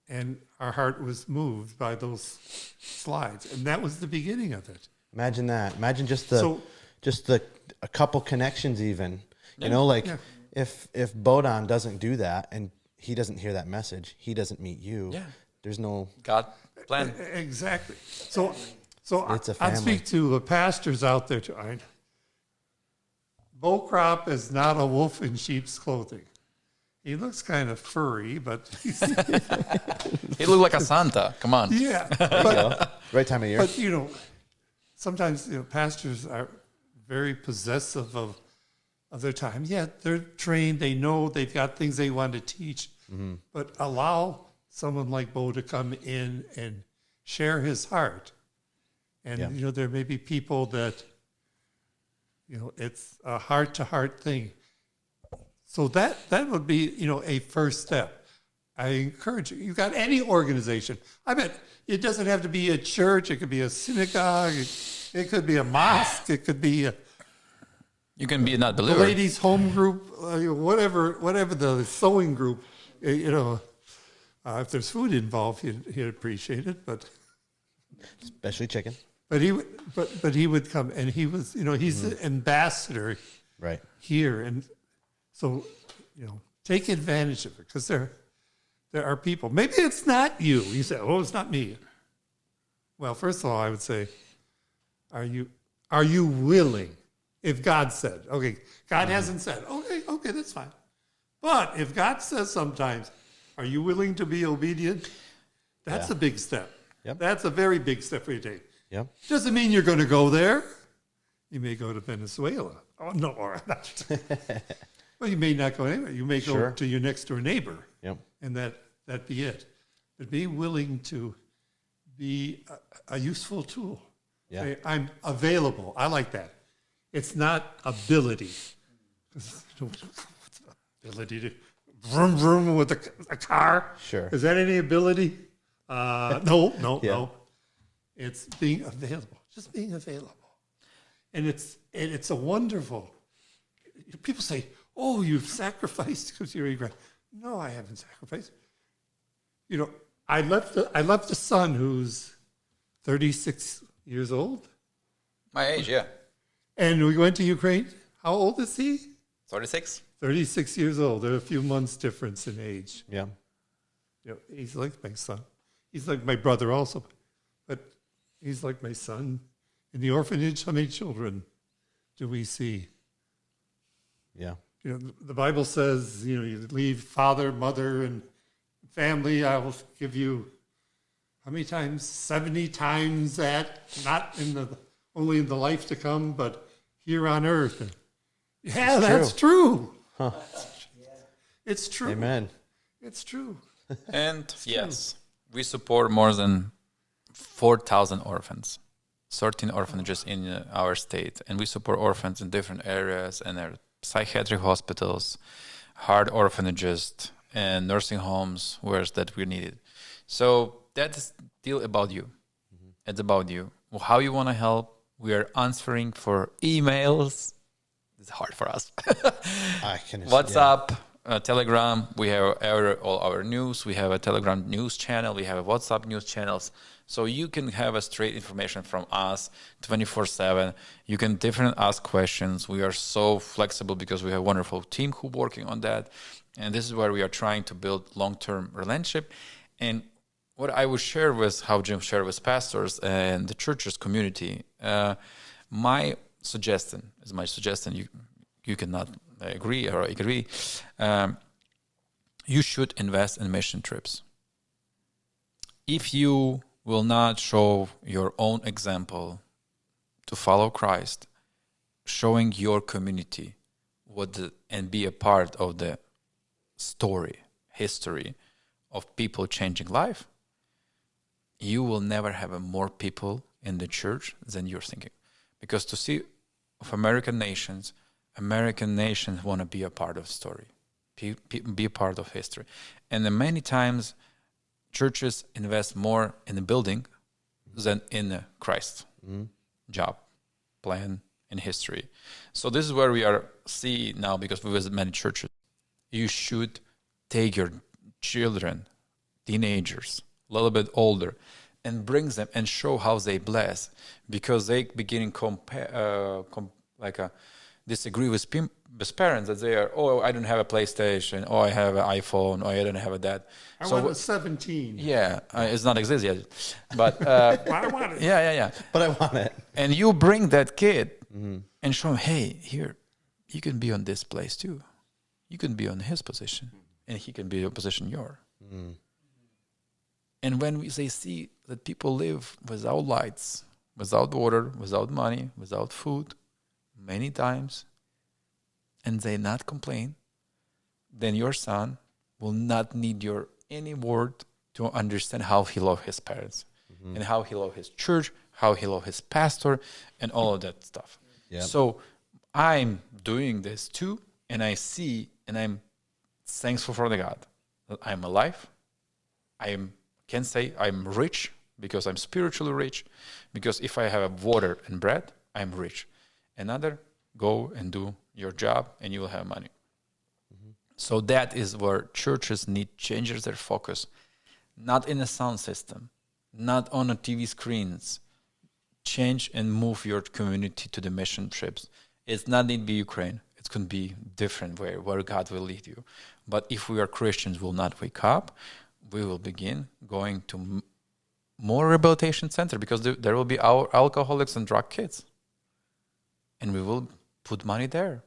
and our heart was moved by those slides. And that was the beginning of it. Imagine that. Imagine just a couple connections even. You know, like if Bodan doesn't do that and he doesn't hear that message, he doesn't meet you. Yeah. There's no God plan. Exactly. So it's a family. I'd speak to the pastors out there tonight. Bo Crop is not a wolf in sheep's clothing. He looks kind of furry, but He looked like a Santa. Come on. yeah. But, right time of year. but sometimes pastors are very possessive of their time. Yeah, they're trained. They know they've got things they want to teach. Mm-hmm. But allow someone like Bo to come in and share his heart. And, there may be people that, it's a heart-to-heart thing. So that would be, a first step. I encourage you. You got any organization. I bet it doesn't have to be a church. It could be a synagogue. It could be a mosque. It could be You can be not the believer. ladies' home group, whatever the sewing group. If there's food involved, he'd appreciate it. But especially chicken. But he would come, and he was, he's the ambassador Right. here, and so, take advantage of it, because there are people. Maybe it's not you. You say, "Oh, it's not me." Well, first of all, I would say, are you willing? If God said, okay, God hasn't said, okay, that's fine. But if God says sometimes, are you willing to be obedient? That's a big step. Yep. That's a very big step for you to take. Yep. Doesn't mean you're going to go there. You may go to Venezuela. Oh, no. Well, you may not go anywhere. You may go to your next door neighbor. Yep. And that be it. But be willing to be a useful tool. Yeah. Say, I'm available. I like that. It's not ability. Ability to vroom vroom with a car. Sure. Is that any ability? No. It's being available. Just being available. And it's a wonderful. People say, "Oh, you've sacrificed because you're a grand." No, I haven't sacrificed. I left a son who's 36 years old. My age, yeah. And we went to Ukraine. How old is he? 36. 36 years old. There are a few months difference in age. Yeah. He's like my son. He's like my brother also. But he's like my son. In the orphanage, how many children do we see? Yeah. The Bible says, you leave father, mother, and family. I will give you, how many times? 70 times that. Not only in the life to come, but here on earth. Yeah, that's true. Huh. It's true. Amen. It's true. And yes, we support more than 4,000 orphans, 13 orphanages in our state. And we support orphans in different areas, and there are psychiatric hospitals, hard orphanages, and nursing homes where that we needed. So that's still about you. Mm-hmm. It's about you. How you want to help. We are answering for emails. It's hard for us. WhatsApp, Telegram. We have all our news. We have a Telegram news channel. We have a WhatsApp news channels. So you can have a straight information from us 24/7. You can different ask questions. We are so flexible because we have a wonderful team who working on that. And this is where we are trying to build long-term relationship. And what I would share with how Jim shared with pastors and the churches community, my suggestion, you cannot agree or agree, you should invest in mission trips. If you will not show your own example to follow Christ, showing your community and be a part of the history of people changing life, you will never have more people in the church than you're thinking. Because to see of American nations want to be a part of story, be a part of history. And then many times churches invest more in the building than in the Christ job, plan, in history. So this is where we are see now, because we visit many churches. You should take your children, teenagers, a little bit older, and bring them and show how they bless, because they beginning disagree with parents that they are, oh, I don't have a PlayStation, oh, I have an iPhone, oh, I don't have that. I want a 17. Yeah, it's not exist yet, but But I want it. yeah. But I want it. And you bring that kid and show him, hey, here, you can be on this place too. You can be on his position, and he can be in your position yours. And when they see that people live without lights, without water, without money, without food, many times, and they not complain, then your son will not need your any word to understand how he loves his parents and how he loves his church, how he loves his pastor, and all of that stuff. Yep. So I'm doing this too, and I see, and I'm thankful for the God that I'm alive. I can say I'm rich because I'm spiritually rich, because if I have water and bread, I'm rich. Another, go and do your job and you will have money. So that is where churches need change their focus, not in a sound system, not on a TV screens. Change and move your community to the mission trips. It's not need to be Ukraine. It's going to be different where God will lead you. But if we are Christians, will not wake up, we will begin going to more rehabilitation center, because there will be our alcoholics and drug kids. And we will put money there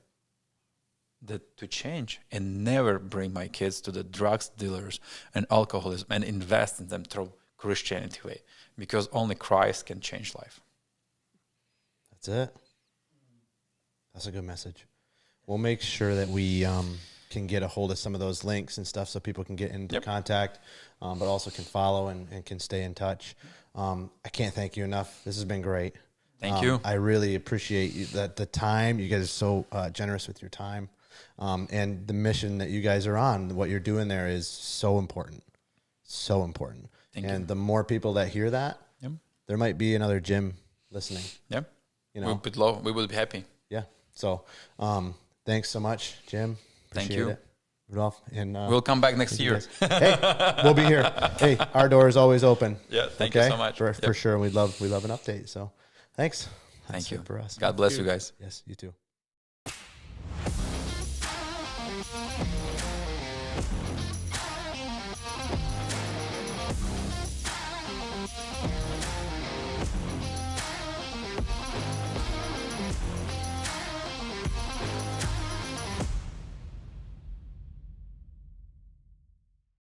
to change, and never bring my kids to the drugs dealers and alcoholism and invest in them through Christianity way, because only Christ can change life. That's it. That's a good message. We'll make sure that we can get a hold of some of those links and stuff so people can get into contact, but also can follow and can stay in touch. I can't thank you enough. This has been great. Thank you. I really appreciate the time. You guys are so generous with your time. And the mission that you guys are on, what you're doing there is so important. So important. Thank and you. the more people that hear that, there might be another Jim listening. Yeah. You know, we will be happy. Yeah. So thanks so much, Jim. Thank Appreciate you. it. Rudolf. And We'll come back next year. Hey, we'll be here. Hey, our door is always open. Yeah, thank you so much. For sure. We love an update. So thanks. Thank you. For us. God bless you guys. Yes, you too.